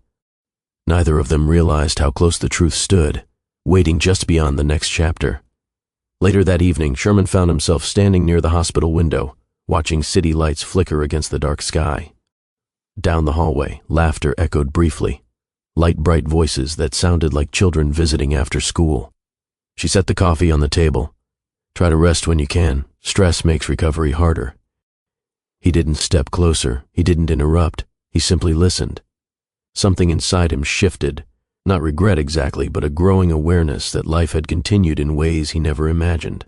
Neither of them realized how close the truth stood, waiting just beyond the next chapter. Later that evening, Sherman found himself standing near the hospital window, watching city lights flicker against the dark sky. Down the hallway, laughter echoed briefly, light, bright voices that sounded like children visiting after school. She set the coffee on the table. "Try to rest when you can. Stress makes recovery harder." He didn't step closer. He didn't interrupt. He simply listened. Something inside him shifted. Not regret exactly, but a growing awareness that life had continued in ways he never imagined.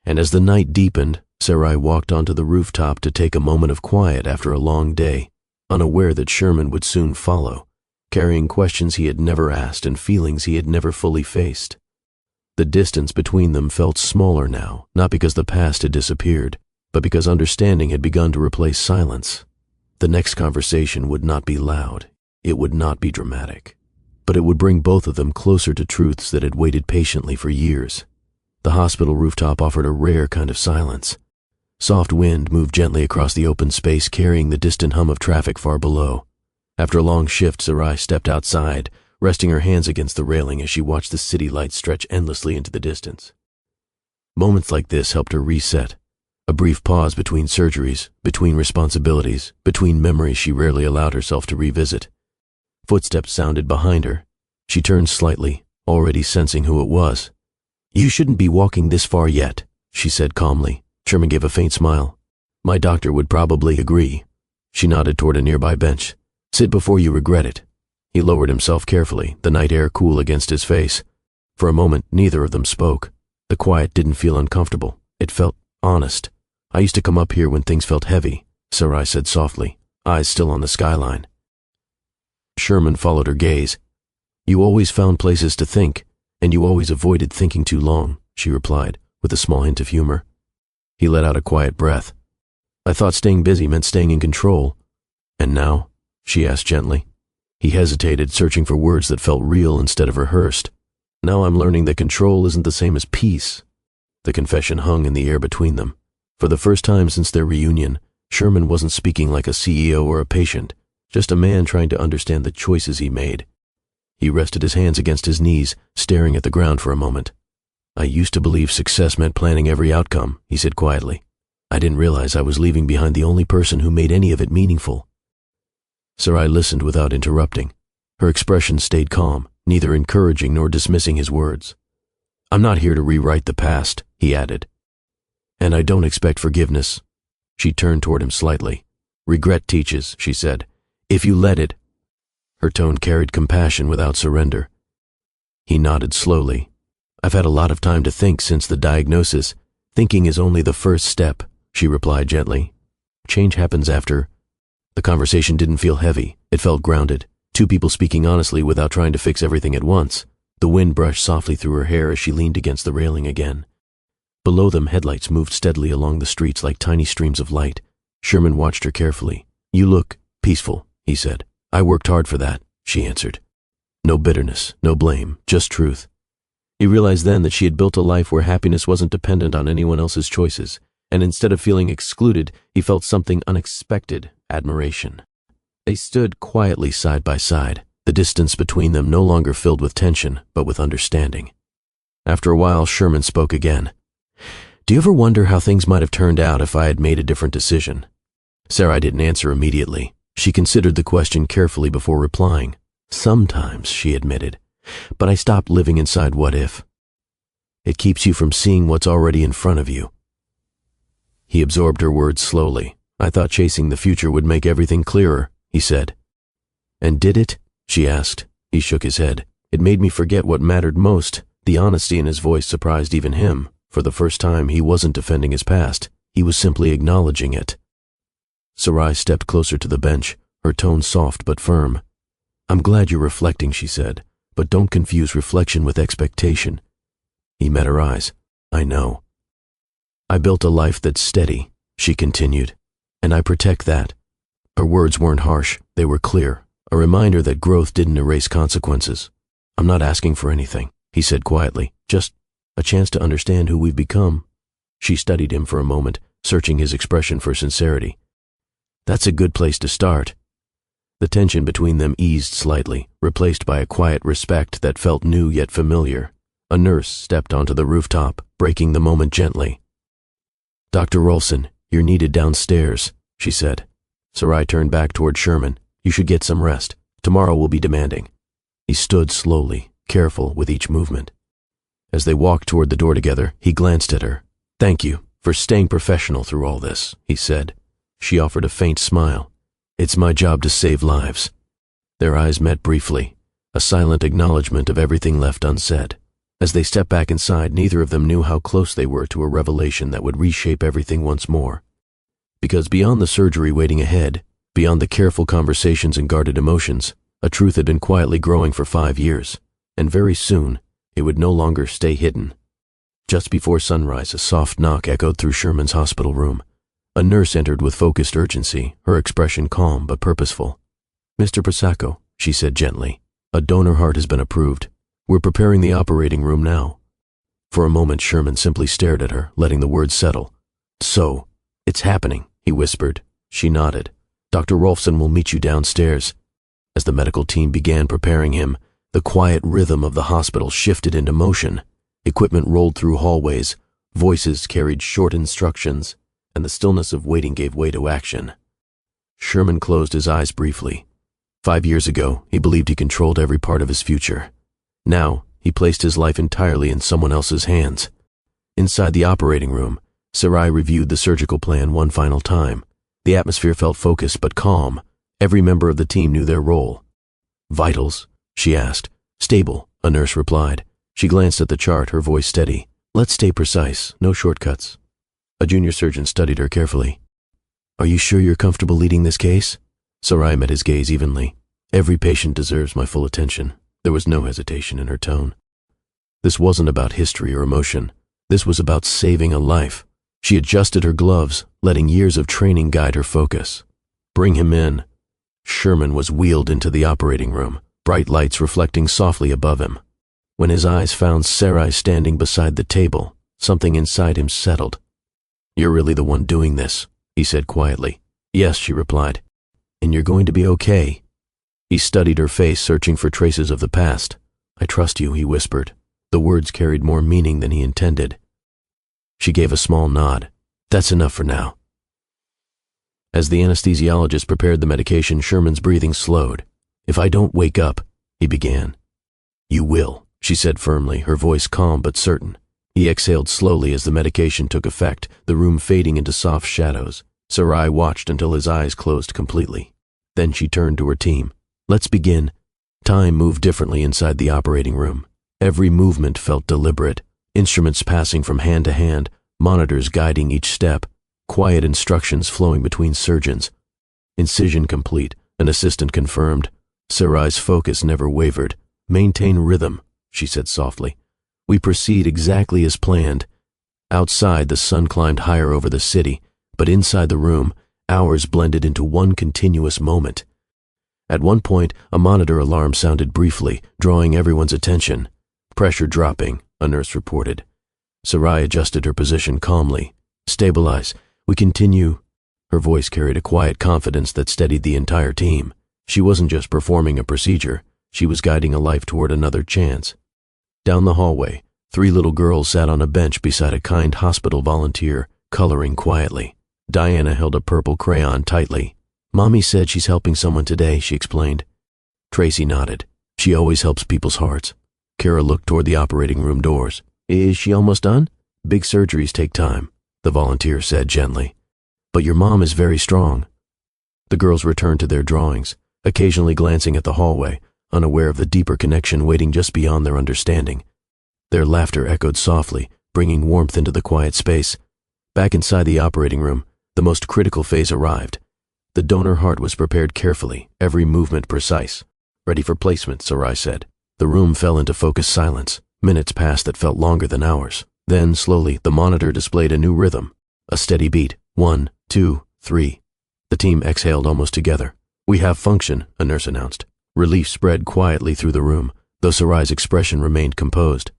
And as the night deepened, Sarai walked onto the rooftop to take a moment of quiet after a long day, unaware that Sherman would soon follow, carrying questions he had never asked and feelings he had never fully faced. The distance between them felt smaller now, not because the past had disappeared, but because understanding had begun to replace silence. The next conversation would not be loud. It would not be dramatic. But it would bring both of them closer to truths that had waited patiently for years. The hospital rooftop offered a rare kind of silence. Soft wind moved gently across the open space, carrying the distant hum of traffic far below. After a long shift, Sarai stepped outside, resting her hands against the railing as she watched the city lights stretch endlessly into the distance. Moments like this helped her reset. A brief pause between surgeries, between responsibilities, between memories she rarely allowed herself to revisit. Footsteps sounded behind her. She turned slightly, already sensing who it was. "You shouldn't be walking this far yet," she said calmly. Sherman gave a faint smile. "My doctor would probably agree." She nodded toward a nearby bench. "Sit before you regret it." He lowered himself carefully, the night air cool against his face. For a moment, neither of them spoke. The quiet didn't feel uncomfortable. It felt honest. "I used to come up here when things felt heavy," Sarai said softly, eyes still on the skyline. Sherman followed her gaze. "You always found places to think, and you always avoided thinking too long," she replied, with a small hint of humor. He let out a quiet breath. "I thought staying busy meant staying in control." "And now?" she asked gently. He hesitated, searching for words that felt real instead of rehearsed. "Now I'm learning that control isn't the same as peace." The confession hung in the air between them. For the first time since their reunion, Sherman wasn't speaking like a CEO or a patient, just a man trying to understand the choices he made. He rested his hands against his knees, staring at the ground for a moment. "I used to believe success meant planning every outcome," he said quietly. "I didn't realize I was leaving behind the only person who made any of it meaningful." Sarai listened without interrupting. Her expression stayed calm, neither encouraging nor dismissing his words. "I'm not here to rewrite the past," he added. "And I don't expect forgiveness." She turned toward him slightly. "Regret teaches," she said. "If you let it." Her tone carried compassion without surrender. He nodded slowly. "I've had a lot of time to think since the diagnosis. Thinking is only the first step," she replied gently. "Change happens after." The conversation didn't feel heavy. It felt grounded. Two people speaking honestly without trying to fix everything at once. The wind brushed softly through her hair as she leaned against the railing again. Below them, headlights moved steadily along the streets like tiny streams of light. Sherman watched her carefully. "You look peaceful," he said. "I worked hard for that," she answered. No bitterness, no blame, just truth. He realized then that she had built a life where happiness wasn't dependent on anyone else's choices, and instead of feeling excluded, he felt something unexpected, admiration. They stood quietly side by side, the distance between them no longer filled with tension, but with understanding. After a while, Sherman spoke again. "Do you ever wonder how things might have turned out if I had made a different decision?" Sarai didn't answer immediately. She considered the question carefully before replying. "Sometimes," she admitted, "but I stopped living inside what if. It keeps you from seeing what's already in front of you." He absorbed her words slowly. "I thought chasing the future would make everything clearer," he said. "And did it?" she asked. He shook his head. "It made me forget what mattered most." The honesty in his voice surprised even him. For the first time, he wasn't defending his past. He was simply acknowledging it. Sarai stepped closer to the bench, her tone soft but firm. "I'm glad you're reflecting," she said, "but don't confuse reflection with expectation." He met her eyes. "I know." "I built a life that's steady," she continued, "and I protect that." Her words weren't harsh, they were clear, a reminder that growth didn't erase consequences. "I'm not asking for anything," he said quietly, "just a chance to understand who we've become." She studied him for a moment, searching his expression for sincerity. "That's a good place to start." The tension between them eased slightly, replaced by a quiet respect that felt new yet familiar. A nurse stepped onto the rooftop, breaking the moment gently. "Dr. Rolfson, you're needed downstairs," she said. Sarai turned back toward Sherman. "You should get some rest. Tomorrow will be demanding." He stood slowly, careful with each movement. As they walked toward the door together, he glanced at her. "Thank you for staying professional through all this," he said. She offered a faint smile. "It's my job to save lives." Their eyes met briefly, a silent acknowledgement of everything left unsaid. As they stepped back inside, neither of them knew how close they were to a revelation that would reshape everything once more. Because beyond the surgery waiting ahead, beyond the careful conversations and guarded emotions, a truth had been quietly growing for 5 years, and very soon it would no longer stay hidden. Just before sunrise, a soft knock echoed through Sherman's hospital room. A nurse entered with focused urgency, her expression calm but purposeful. "Mr. Prosacco," she said gently, "a donor heart has been approved. We're preparing the operating room now." For a moment, Sherman simply stared at her, letting the words settle. "So, it's happening," he whispered. She nodded. "Dr. Rolfson will meet you downstairs." As the medical team began preparing him, the quiet rhythm of the hospital shifted into motion. Equipment rolled through hallways, voices carried short instructions, and the stillness of waiting gave way to action. Sherman closed his eyes briefly. 5 years ago, he believed he controlled every part of his future. Now, he placed his life entirely in someone else's hands. Inside the operating room, Sarai reviewed the surgical plan one final time. The atmosphere felt focused but calm. Every member of the team knew their role. "Vitals?" she asked. "Stable," a nurse replied. She glanced at the chart, her voice steady. "Let's stay precise, no shortcuts." A junior surgeon studied her carefully. "Are you sure you're comfortable leading this case?" Sarai met his gaze evenly. "Every patient deserves my full attention." There was no hesitation in her tone. This wasn't about history or emotion. This was about saving a life. She adjusted her gloves, letting years of training guide her focus. "Bring him in." Sherman was wheeled into the operating room, bright lights reflecting softly above him. When his eyes found Sarai standing beside the table, something inside him settled. "You're really the one doing this," he said quietly. "Yes," she replied. "And you're going to be okay." He studied her face, searching for traces of the past. "I trust you," he whispered. The words carried more meaning than he intended. She gave a small nod. "That's enough for now." As the anesthesiologist prepared the medication, Sherman's breathing slowed. "If I don't wake up," he began. "You will," she said firmly, her voice calm but certain. He exhaled slowly as the medication took effect, the room fading into soft shadows. Sarai watched until his eyes closed completely. Then she turned to her team. "Let's begin." Time moved differently inside the operating room. Every movement felt deliberate, instruments passing from hand to hand, monitors guiding each step, quiet instructions flowing between surgeons. Incision complete, an assistant confirmed. Sarai's focus never wavered. "Maintain rhythm," she said softly. "We proceed exactly as planned." Outside, the sun climbed higher over the city, but inside the room, hours blended into one continuous moment. At one point, a monitor alarm sounded briefly, drawing everyone's attention. "Pressure dropping," a nurse reported. Sarai adjusted her position calmly. "Stabilize. We continue." Her voice carried a quiet confidence that steadied the entire team. She wasn't just performing a procedure, she was guiding a life toward another chance. Down the hallway, 3 little girls sat on a bench beside a kind hospital volunteer, coloring quietly. Diana held a purple crayon tightly. "Mommy said she's helping someone today," she explained. Tracy nodded. "She always helps people's hearts." Kara looked toward the operating room doors. "Is she almost done?" "Big surgeries take time," the volunteer said gently. "But your mom is very strong." The girls returned to their drawings, occasionally glancing at the hallway, unaware of the deeper connection waiting just beyond their understanding. Their laughter echoed softly, bringing warmth into the quiet space. Back inside the operating room, the most critical phase arrived. The donor heart was prepared carefully, every movement precise. "Ready for placement," Sarai said. The room fell into focused silence. Minutes passed that felt longer than hours. Then, slowly, the monitor displayed a new rhythm. A steady beat. 1, 2, 3. The team exhaled almost together. "We have function," a nurse announced. Relief spread quietly through the room, though Sarai's expression remained composed.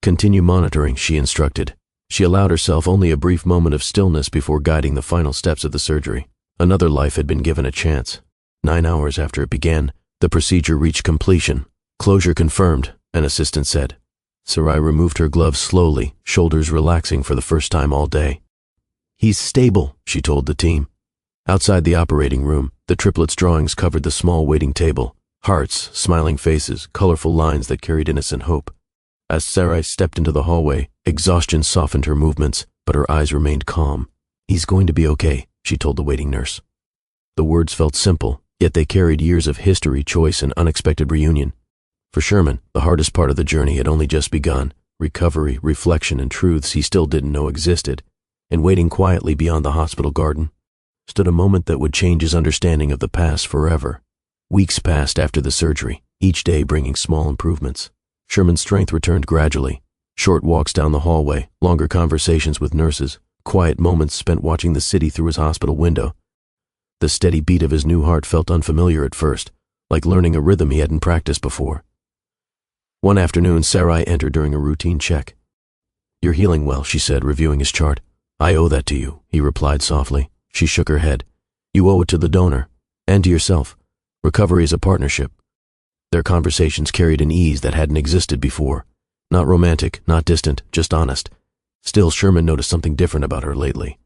"Continue monitoring," she instructed. She allowed herself only a brief moment of stillness before guiding the final steps of the surgery. Another life had been given a chance. 9 hours after it began, the procedure reached completion. "Closure confirmed," an assistant said. Sarai removed her gloves slowly, shoulders relaxing for the first time all day. "He's stable," she told the team. Outside the operating room, the triplets' drawings covered the small waiting table. Hearts, smiling faces, colorful lines that carried innocent hope. As Sarai stepped into the hallway, exhaustion softened her movements, but her eyes remained calm. "He's going to be okay," she told the waiting nurse. The words felt simple, yet they carried years of history, choice, and unexpected reunion. For Sherman, the hardest part of the journey had only just begun. Recovery, reflection, and truths he still didn't know existed. And waiting quietly beyond the hospital garden stood a moment that would change his understanding of the past forever. Weeks passed after the surgery, each day bringing small improvements. Sherman's strength returned gradually. Short walks down the hallway, longer conversations with nurses, quiet moments spent watching the city through his hospital window. The steady beat of his new heart felt unfamiliar at first, like learning a rhythm he hadn't practiced before. One afternoon, Sarai entered during a routine check. "You're healing well," she said, reviewing his chart. "I owe that to you," he replied softly. She shook her head. "You owe it to the donor, and to yourself. Recovery is a partnership." Their conversations carried an ease that hadn't existed before. Not romantic, not distant, just honest. Still, Sherman noticed something different about her lately.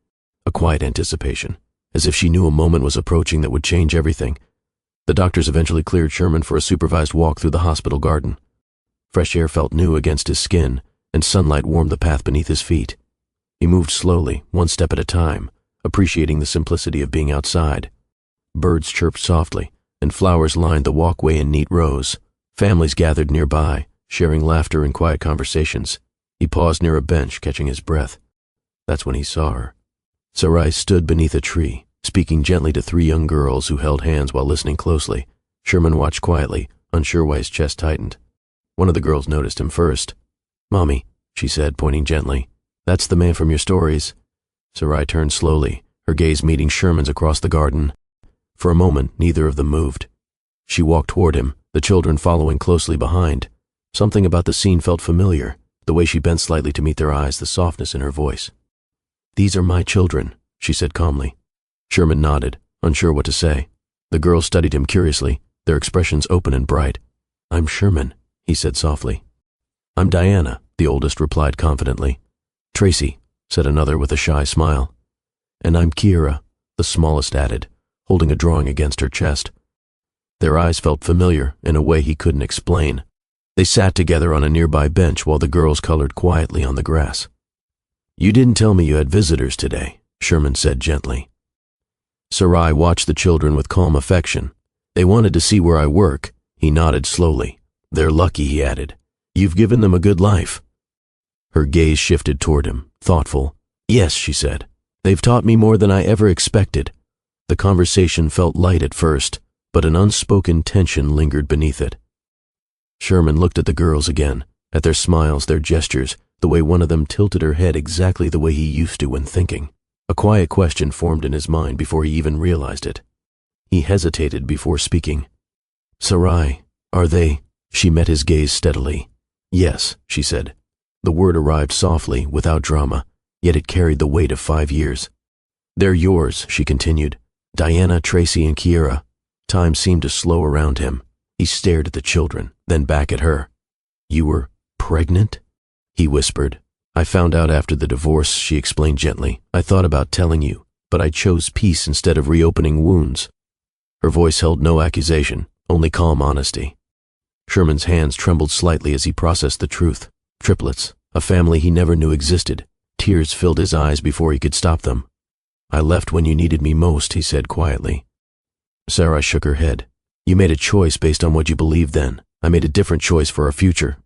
A quiet anticipation, as if she knew a moment was approaching that would change everything. The doctors eventually cleared Sherman for a supervised walk through the hospital garden. Fresh air felt new against his skin, and sunlight warmed the path beneath his feet. He moved slowly, one step at a time, appreciating the simplicity of being outside. Birds chirped softly, and flowers lined the walkway in neat rows. Families gathered nearby, sharing laughter and quiet conversations. He paused near a bench, catching his breath. That's when he saw her. Sarai stood beneath a tree, speaking gently to three young girls who held hands while listening closely. Sherman watched quietly, unsure why his chest tightened. One of the girls noticed him first. "Mommy," she said, pointing gently. "That's the man from your stories." Sarai turned slowly, her gaze meeting Sherman's across the garden. For a moment, neither of them moved. She walked toward him, the children following closely behind. Something about the scene felt familiar, the way she bent slightly to meet their eyes, the softness in her voice. "These are my children," she said calmly. Sherman nodded, unsure what to say. The girls studied him curiously, their expressions open and bright. "I'm Sherman," he said softly. "I'm Diana," the oldest replied confidently. "Tracy," said another with a shy smile. "And I'm Kiera," the smallest added, holding a drawing against her chest. Their eyes felt familiar in a way he couldn't explain. They sat together on a nearby bench while the girls colored quietly on the grass. "You didn't tell me you had visitors today," Sherman said gently. Sarai watched the children with calm affection. "They wanted to see where I work." He nodded slowly. "They're lucky," he added. "You've given them a good life." Her gaze shifted toward him, thoughtful. "Yes," she said. "They've taught me more than I ever expected." The conversation felt light at first, but an unspoken tension lingered beneath it. Sherman looked at the girls again, at their smiles, their gestures, the way one of them tilted her head exactly the way he used to when thinking. A quiet question formed in his mind before he even realized it. He hesitated before speaking. "Sarai, are they?" She met his gaze steadily. "Yes," she said. The word arrived softly, without drama, yet it carried the weight of 5 years. "They're yours," she continued. "Diana, Tracy, and Kiera." Time seemed to slow around him. He stared at the children, then back at her. "You were pregnant?" he whispered. "I found out after the divorce," she explained gently. "I thought about telling you, but I chose peace instead of reopening wounds." Her voice held no accusation, only calm honesty. Sherman's hands trembled slightly as he processed the truth. Triplets, a family he never knew existed. Tears filled his eyes before he could stop them. "I left when you needed me most," he said quietly. Sarai shook her head. "You made a choice based on what you believed then. I made a different choice for our future."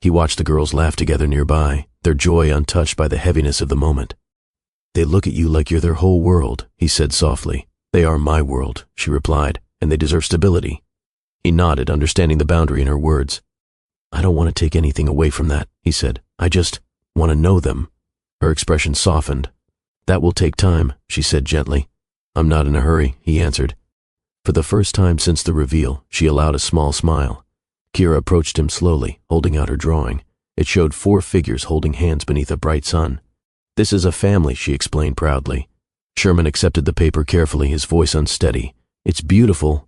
He watched the girls laugh together nearby, their joy untouched by the heaviness of the moment. "They look at you like you're their whole world," he said softly. "They are my world," she replied, "and they deserve stability." He nodded, understanding the boundary in her words. "I don't want to take anything away from that," he said. "I just want to know them." Her expression softened. "That will take time," she said gently. "I'm not in a hurry," he answered. For the first time since the reveal, she allowed a small smile. Kiera approached him slowly, holding out her drawing. It showed 4 figures holding hands beneath a bright sun. "This is a family," she explained proudly. Sherman accepted the paper carefully, his voice unsteady. "It's beautiful."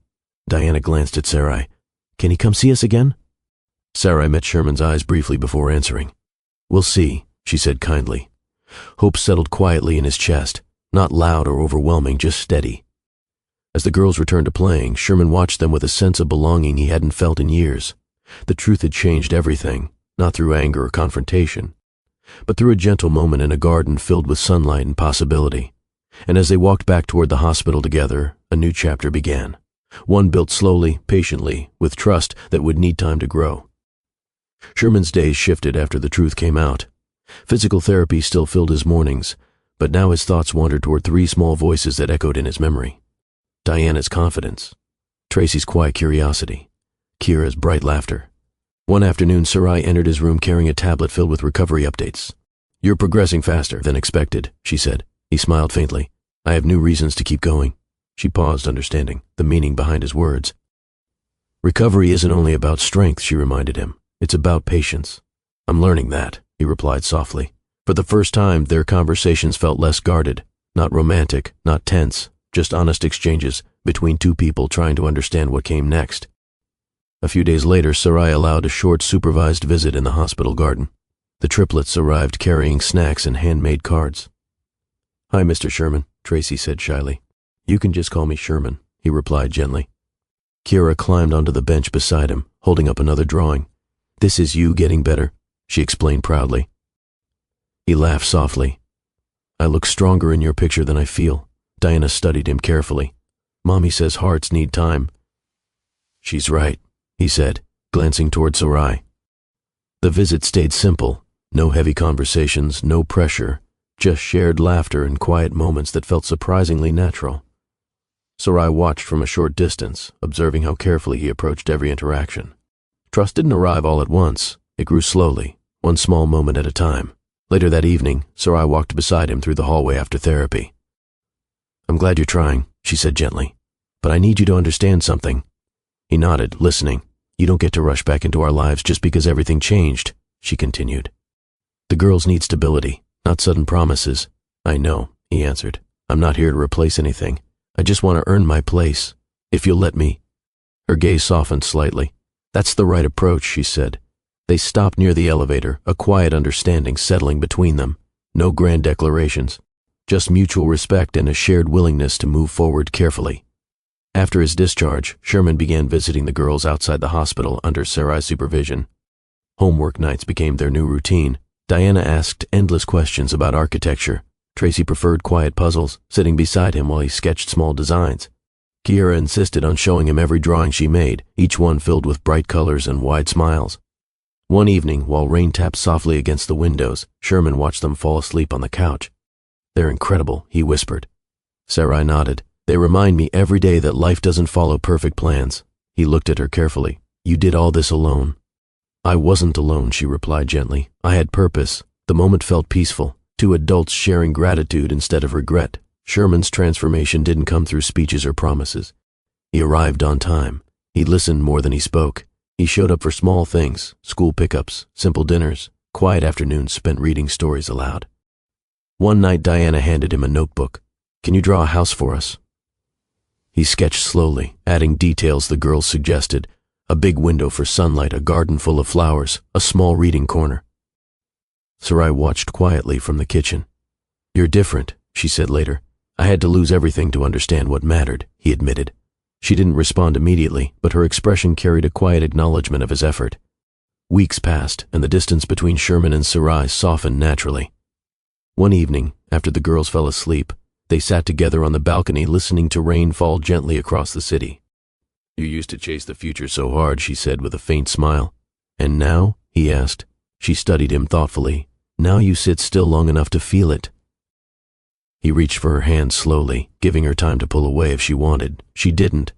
Diana glanced at Sarai. "Can he come see us again?" Sarai met Sherman's eyes briefly before answering. "We'll see," she said kindly. Hope settled quietly in his chest, not loud or overwhelming, just steady. As the girls returned to playing, Sherman watched them with a sense of belonging he hadn't felt in years. The truth had changed everything, not through anger or confrontation, but through a gentle moment in a garden filled with sunlight and possibility. And as they walked back toward the hospital together, a new chapter began. One built slowly, patiently, with trust that would need time to grow. Sherman's days shifted after the truth came out. Physical therapy still filled his mornings, but now his thoughts wandered toward three small voices that echoed in his memory. Diana's confidence, Tracy's quiet curiosity, Kira's bright laughter. One afternoon, Sarai entered his room carrying a tablet filled with recovery updates. "You're progressing faster than expected," she said. He smiled faintly. "I have new reasons to keep going." She paused, understanding the meaning behind his words. "Recovery isn't only about strength," she reminded him. "It's about patience." "I'm learning that," he replied softly. For the first time, their conversations felt less guarded, not romantic, not tense, just honest exchanges between two people trying to understand what came next. A few days later, Sarai allowed a short supervised visit in the hospital garden. The triplets arrived carrying snacks and handmade cards. "Hi, Mr. Sherman," Tracy said shyly. "You can just call me Sherman," he replied gently. Kira climbed onto the bench beside him, holding up another drawing. "This is you getting better," she explained proudly. He laughed softly. "I look stronger in your picture than I feel." Diana studied him carefully. "Mommy says hearts need time." "She's right," he said, glancing toward Sarai. The visit stayed simple. No heavy conversations, no pressure, just shared laughter and quiet moments that felt surprisingly natural. Sarai watched from a short distance, observing how carefully he approached every interaction. Trust didn't arrive all at once. It grew slowly, one small moment at a time. Later that evening, Sarai walked beside him through the hallway after therapy. "I'm glad you're trying," she said gently, "but I need you to understand something." He nodded, listening. "You don't get to rush back into our lives just because everything changed," she continued. "The girls need stability, not sudden promises." "I know," he answered. "I'm not here to replace anything. I just want to earn my place, if you'll let me." Her gaze softened slightly. "That's the right approach," she said. They stopped near the elevator, a quiet understanding settling between them. No grand declarations, just mutual respect and a shared willingness to move forward carefully. After his discharge, Sherman began visiting the girls outside the hospital under Sarai's supervision. Homework nights became their new routine. Diana asked endless questions about architecture. Tracy preferred quiet puzzles, sitting beside him while he sketched small designs. Kira insisted on showing him every drawing she made, each one filled with bright colors and wide smiles. One evening, while rain tapped softly against the windows, Sherman watched them fall asleep on the couch. "They're incredible," he whispered. Sarai nodded. "They remind me every day that life doesn't follow perfect plans." He looked at her carefully. "You did all this alone." "I wasn't alone," she replied gently. "I had purpose." The moment felt peaceful. Two adults sharing gratitude instead of regret. Sherman's transformation didn't come through speeches or promises. He arrived on time. He listened more than he spoke. He showed up for small things, school pickups, simple dinners, quiet afternoons spent reading stories aloud. One night Diana handed him a notebook. "Can you draw a house for us?" He sketched slowly, adding details the girls suggested. A big window for sunlight, a garden full of flowers, a small reading corner. Sarai watched quietly from the kitchen. "You're different," she said later. "I had to lose everything to understand what mattered," he admitted. She didn't respond immediately, but her expression carried a quiet acknowledgement of his effort. Weeks passed, and the distance between Sherman and Sarai softened naturally. One evening, after the girls fell asleep, they sat together on the balcony listening to rain fall gently across the city. "You used to chase the future so hard," she said with a faint smile. "And now?" he asked. She studied him thoughtfully. "Now you sit still long enough to feel it." He reached for her hand slowly, giving her time to pull away if she wanted. She didn't.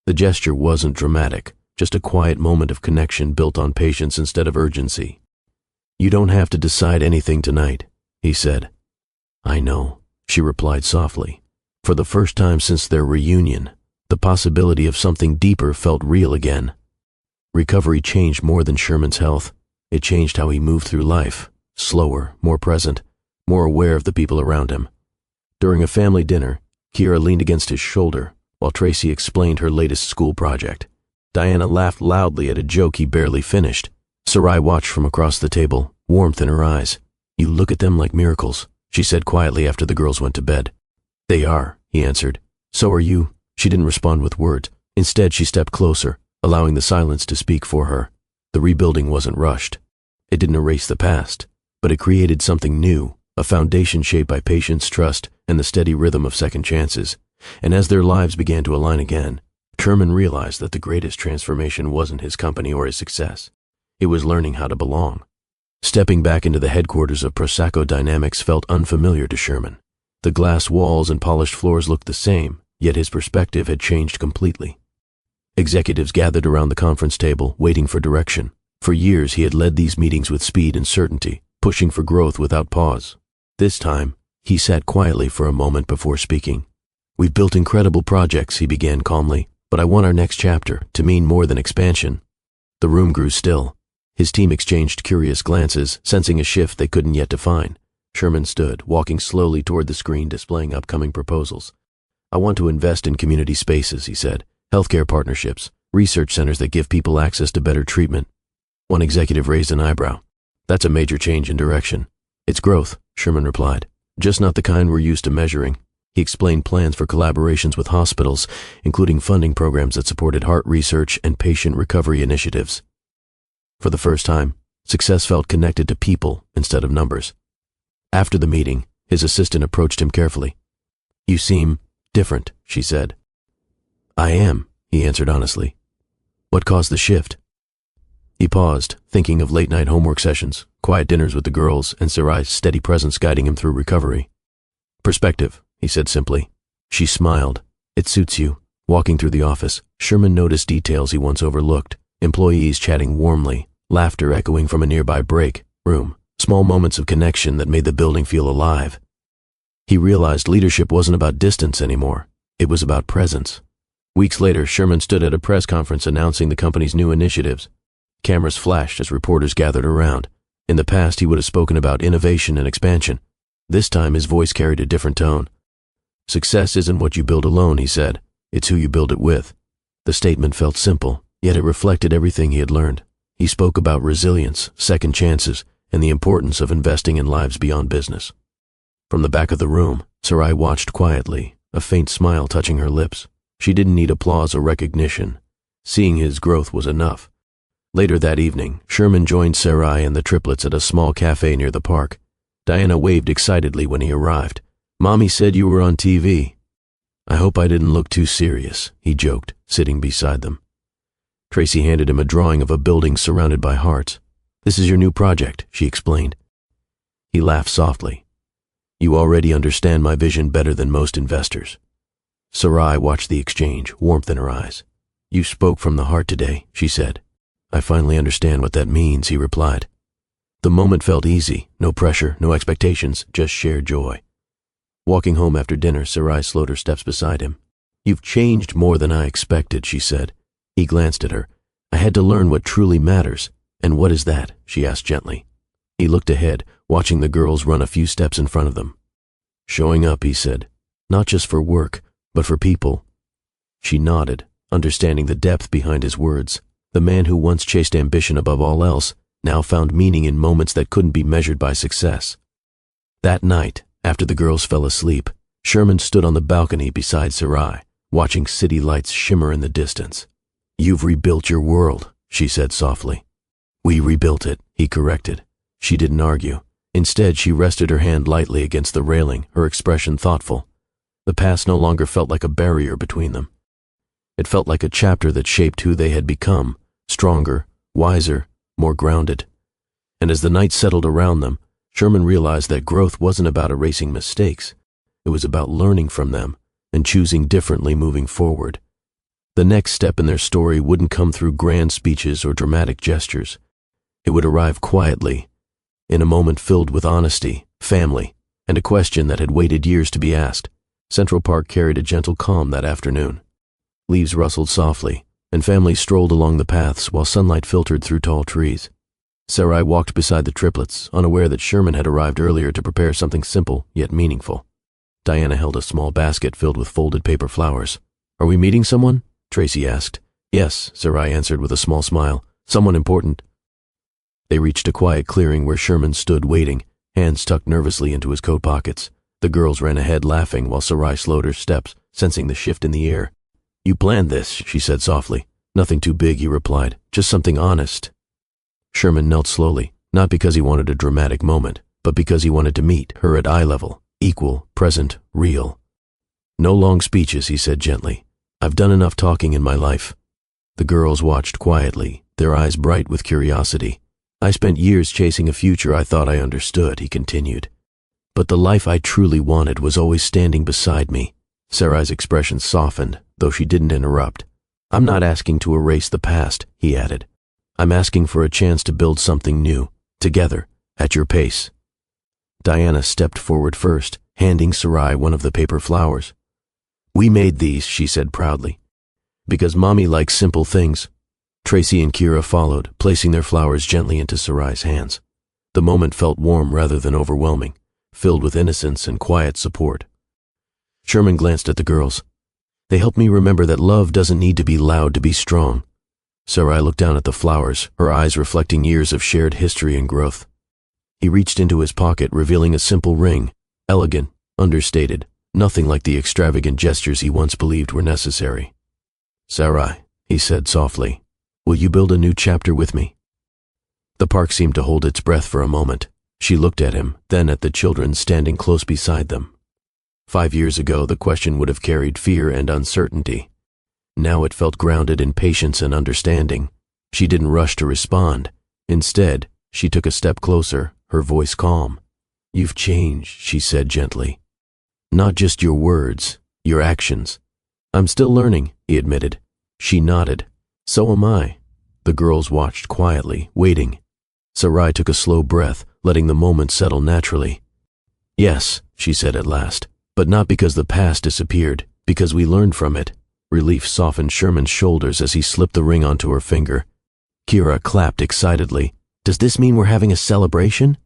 The gesture wasn't dramatic, just a quiet moment of connection built on patience instead of urgency. "You don't have to decide anything tonight," he said. "I know," she replied softly. For the first time since their reunion, the possibility of something deeper felt real again. Recovery changed more than Sherman's health. It changed how he moved through life, slower, more present, more aware of the people around him. During a family dinner, Kira leaned against his shoulder while Tracy explained her latest school project. Diana laughed loudly at a joke he barely finished. Sarai watched from across the table, warmth in her eyes. "You look at them like miracles," she said quietly after the girls went to bed. "They are," he answered. "So are you." She didn't respond with words. Instead, she stepped closer, allowing the silence to speak for her. The rebuilding wasn't rushed. It didn't erase the past, but it created something new, a foundation shaped by patience, trust, and the steady rhythm of second chances. And as their lives began to align again, Sherman realized that the greatest transformation wasn't his company or his success. It was learning how to belong. Stepping back into the headquarters of Prosecco Dynamics felt unfamiliar to Sherman. The glass walls and polished floors looked the same, yet his perspective had changed completely. Executives gathered around the conference table, waiting for direction. For years, he had led these meetings with speed and certainty, pushing for growth without pause. This time, he sat quietly for a moment before speaking. "We've built incredible projects," he began calmly, "but I want our next chapter to mean more than expansion." The room grew still. His team exchanged curious glances, sensing a shift they couldn't yet define. Sherman stood, walking slowly toward the screen displaying upcoming proposals. "I want to invest in community spaces," he said, "healthcare partnerships, research centers that give people access to better treatment." One executive raised an eyebrow. "That's a major change in direction." "It's growth," Sherman replied, "just not the kind we're used to measuring." He explained plans for collaborations with hospitals, including funding programs that supported heart research and patient recovery initiatives. For the first time, success felt connected to people instead of numbers. After the meeting, his assistant approached him carefully. "You seem different," she said. "I am," he answered honestly. "What caused the shift?" He paused, thinking of late-night homework sessions, quiet dinners with the girls, and Sarai's steady presence guiding him through recovery. "Perspective," he said simply. She smiled. "It suits you." Walking through the office, Sherman noticed details he once overlooked. Employees chatting warmly, laughter echoing from a nearby break room, small moments of connection that made the building feel alive. He realized leadership wasn't about distance anymore. It was about presence. Weeks later, Sherman stood at a press conference announcing the company's new initiatives. Cameras flashed as reporters gathered around. In the past, he would have spoken about innovation and expansion. This time, his voice carried a different tone. "Success isn't what you build alone," he said. "It's who you build it with." The statement felt simple, yet it reflected everything he had learned. He spoke about resilience, second chances, and the importance of investing in lives beyond business. From the back of the room, Sarai watched quietly, a faint smile touching her lips. She didn't need applause or recognition. Seeing his growth was enough. Later that evening, Sherman joined Sarai and the Triplets at a small cafe near the park. Diana waved excitedly when he arrived. "Mommy said you were on TV." "I hope I didn't look too serious," he joked, sitting beside them. Tracy handed him a drawing of a building surrounded by hearts. "This is your new project," she explained. He laughed softly. "You already understand my vision better than most investors." Sarai watched the exchange, warmth in her eyes. "You spoke from the heart today," she said. "I finally understand what that means," he replied. The moment felt easy, no pressure, no expectations, just shared joy. Walking home after dinner, Sarai slowed her steps beside him. "You've changed more than I expected," she said. He glanced at her. "I had to learn what truly matters." "And what is that?" she asked gently. He looked ahead, watching the girls run a few steps in front of them. "Showing up," he said. "Not just for work, but for people." She nodded, understanding the depth behind his words. The man who once chased ambition above all else now found meaning in moments that couldn't be measured by success. That night, after the girls fell asleep, Sherman stood on the balcony beside Sarai, watching city lights shimmer in the distance. "You've rebuilt your world," she said softly. "We rebuilt it," he corrected. She didn't argue. Instead, she rested her hand lightly against the railing, her expression thoughtful. The past no longer felt like a barrier between them. It felt like a chapter that shaped who they had become, stronger, wiser, more grounded. And as the night settled around them, Sherman realized that growth wasn't about erasing mistakes. It was about learning from them and choosing differently moving forward. The next step in their story wouldn't come through grand speeches or dramatic gestures. It would arrive quietly, in a moment filled with honesty, family, and a question that had waited years to be asked. Central Park carried a gentle calm that afternoon. Leaves rustled softly, and families strolled along the paths while sunlight filtered through tall trees. Sarai walked beside the Triplets, unaware that Sherman had arrived earlier to prepare something simple yet meaningful. Diana held a small basket filled with folded paper flowers. "Are we meeting someone?" Tracy asked. "Yes," Sarai answered with a small smile. "Someone important." They reached a quiet clearing where Sherman stood waiting, hands tucked nervously into his coat pockets. The girls ran ahead laughing while Sarai slowed her steps, sensing the shift in the air. "You planned this," she said softly. "Nothing too big," he replied. "Just something honest." Sherman knelt slowly, not because he wanted a dramatic moment, but because he wanted to meet her at eye level, equal, present, real. "No long speeches," he said gently. "I've done enough talking in my life." The girls watched quietly, their eyes bright with curiosity. "I spent years chasing a future I thought I understood," he continued. "But the life I truly wanted was always standing beside me." Sarai's expression softened, though she didn't interrupt. "I'm not asking to erase the past," he added. "I'm asking for a chance to build something new, together, at your pace." Diana stepped forward first, handing Sarai one of the paper flowers. "We made these," she said proudly, "because Mommy likes simple things." Tracy and Kira followed, placing their flowers gently into Sarai's hands. The moment felt warm rather than overwhelming, filled with innocence and quiet support. Sherman glanced at the girls. "They helped me remember that love doesn't need to be loud to be strong." Sarai looked down at the flowers, her eyes reflecting years of shared history and growth. He reached into his pocket, revealing a simple ring, elegant, understated, nothing like the extravagant gestures he once believed were necessary. "Sarai," he said softly, "will you build a new chapter with me?" The park seemed to hold its breath for a moment. She looked at him, then at the children standing close beside them. 5 years ago, the question would have carried fear and uncertainty. Now it felt grounded in patience and understanding. She didn't rush to respond. Instead, she took a step closer, her voice calm. "You've changed," she said gently. "Not just your words, your actions." "I'm still learning," he admitted. She nodded. "So am I." The girls watched quietly, waiting. Sarai took a slow breath, letting the moment settle naturally. "Yes," she said at last, "but not because the past disappeared, because we learned from it." Relief softened Sherman's shoulders as he slipped the ring onto her finger. Kira clapped excitedly. "Does this mean we're having a celebration?"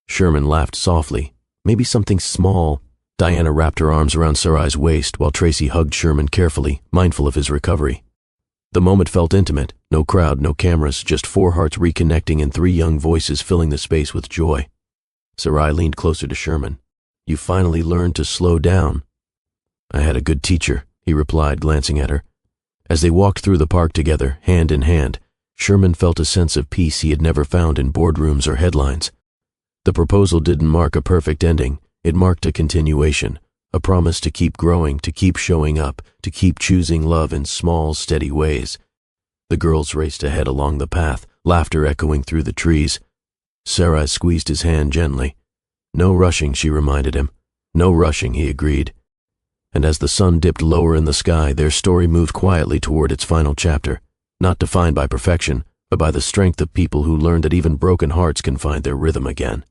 Sherman laughed softly. "Maybe something small." Diana wrapped her arms around Sarai's waist while Tracy hugged Sherman carefully, mindful of his recovery. The moment felt intimate. No crowd, no cameras, just 4 hearts reconnecting and 3 young voices filling the space with joy. Sarai leaned closer to Sherman. "You finally learned to slow down." "I had a good teacher," he replied, glancing at her. As they walked through the park together, hand in hand, Sherman felt a sense of peace he had never found in boardrooms or headlines. The proposal didn't mark a perfect ending. It marked a continuation, a promise to keep growing, to keep showing up, to keep choosing love in small, steady ways. The girls raced ahead along the path, laughter echoing through the trees. Sarai squeezed his hand gently. "No rushing," she reminded him. "No rushing," he agreed. And as the sun dipped lower in the sky, their story moved quietly toward its final chapter, not defined by perfection, but by the strength of people who learned that even broken hearts can find their rhythm again.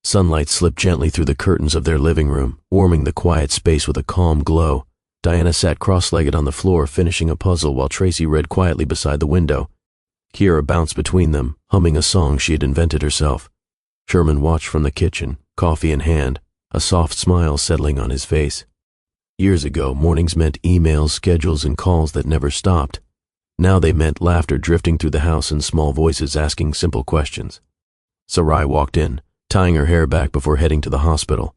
Sunlight slipped gently through the curtains of their living room, warming the quiet space with a calm glow. Diana sat cross-legged on the floor, finishing a puzzle while Tracy read quietly beside the window. Kira bounced between them, humming a song she had invented herself. Sherman watched from the kitchen, coffee in hand, a soft smile settling on his face. Years ago, mornings meant emails, schedules, and calls that never stopped. Now they meant laughter drifting through the house and small voices asking simple questions. Sarai walked in, tying her hair back before heading to the hospital.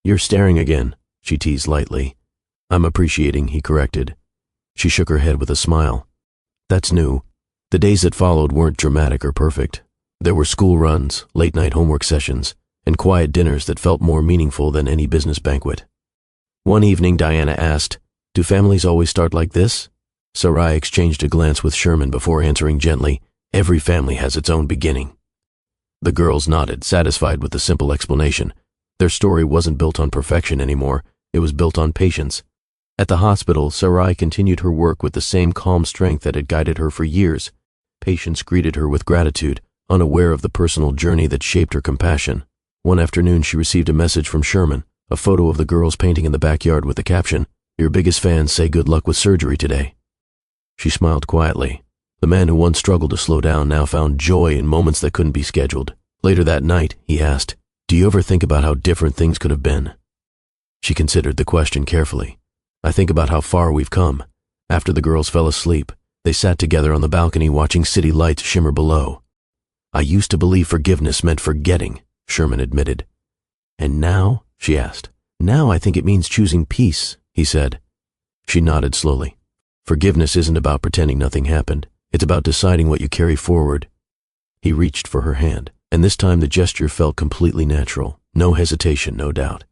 "You're staring again," she teased lightly. "I'm appreciating," he corrected. She shook her head with a smile. "That's new." The days that followed weren't dramatic or perfect. There were school runs, late-night homework sessions, and quiet dinners that felt more meaningful than any business banquet. One evening, Diana asked, "Do families always start like this?" Sarai exchanged a glance with Sherman before answering gently, "Every family has its own beginning." The girls nodded, satisfied with the simple explanation. Their story wasn't built on perfection anymore. It was built on patience. At the hospital, Sarai continued her work with the same calm strength that had guided her for years. Patience greeted her with gratitude, unaware of the personal journey that shaped her compassion. One afternoon, she received a message from Sherman, a photo of the girls painting in the backyard with the caption, "Your biggest fans say good luck with surgery today." She smiled quietly. The man who once struggled to slow down now found joy in moments that couldn't be scheduled. Later that night, he asked, "Do you ever think about how different things could have been?" She considered the question carefully. "I think about how far we've come." After the girls fell asleep, they sat together on the balcony watching city lights shimmer below. "I used to believe forgiveness meant forgetting," Sherman admitted. "And now?" she asked. "Now I think it means choosing peace," he said. She nodded slowly. "Forgiveness isn't about pretending nothing happened. It's about deciding what you carry forward." He reached for her hand, and this time the gesture felt completely natural. No hesitation, no doubt.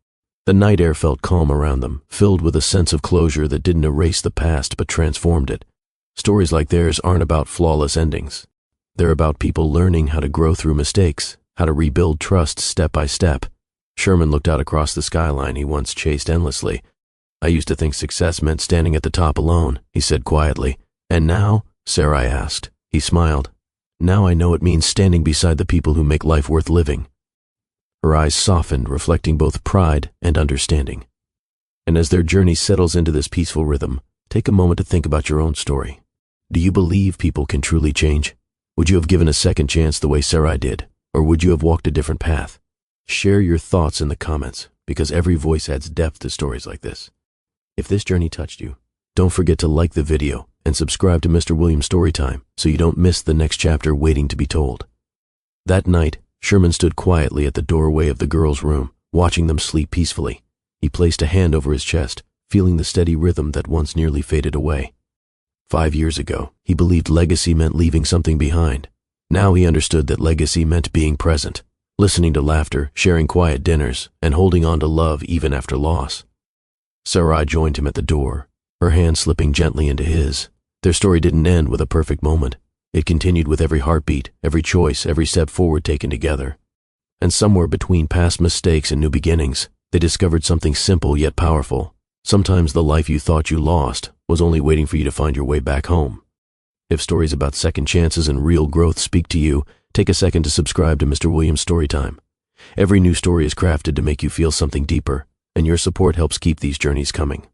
The night air felt calm around them, filled with a sense of closure that didn't erase the past but transformed it. Stories like theirs aren't about flawless endings. They're about people learning how to grow through mistakes, how to rebuild trust step by step. Sherman looked out across the skyline he once chased endlessly. "I used to think success meant standing at the top alone," he said quietly. "And now?" Sarai asked. He smiled. "Now I know it means standing beside the people who make life worth living." Her eyes softened, reflecting both pride and understanding. And as their journey settles into this peaceful rhythm, take a moment to think about your own story. Do you believe people can truly change? Would you have given a second chance the way Sarai did, or would you have walked a different path? Share your thoughts in the comments, because every voice adds depth to stories like this. If this journey touched you, don't forget to like the video and subscribe to Mr. Williams Storytime so you don't miss the next chapter waiting to be told. That night, Sherman stood quietly at the doorway of the girls' room, watching them sleep peacefully. He placed a hand over his chest, feeling the steady rhythm that once nearly faded away. 5 years ago, he believed legacy meant leaving something behind. Now he understood that legacy meant being present, listening to laughter, sharing quiet dinners, and holding on to love even after loss. Sarai joined him at the door, her hand slipping gently into his. Their story didn't end with a perfect moment. It continued with every heartbeat, every choice, every step forward taken together. And somewhere between past mistakes and new beginnings, they discovered something simple yet powerful. Sometimes the life you thought you lost was only waiting for you to find your way back home. If stories about second chances and real growth speak to you, take a second to subscribe to Mr. Williams Storytime. Every new story is crafted to make you feel something deeper, and your support helps keep these journeys coming.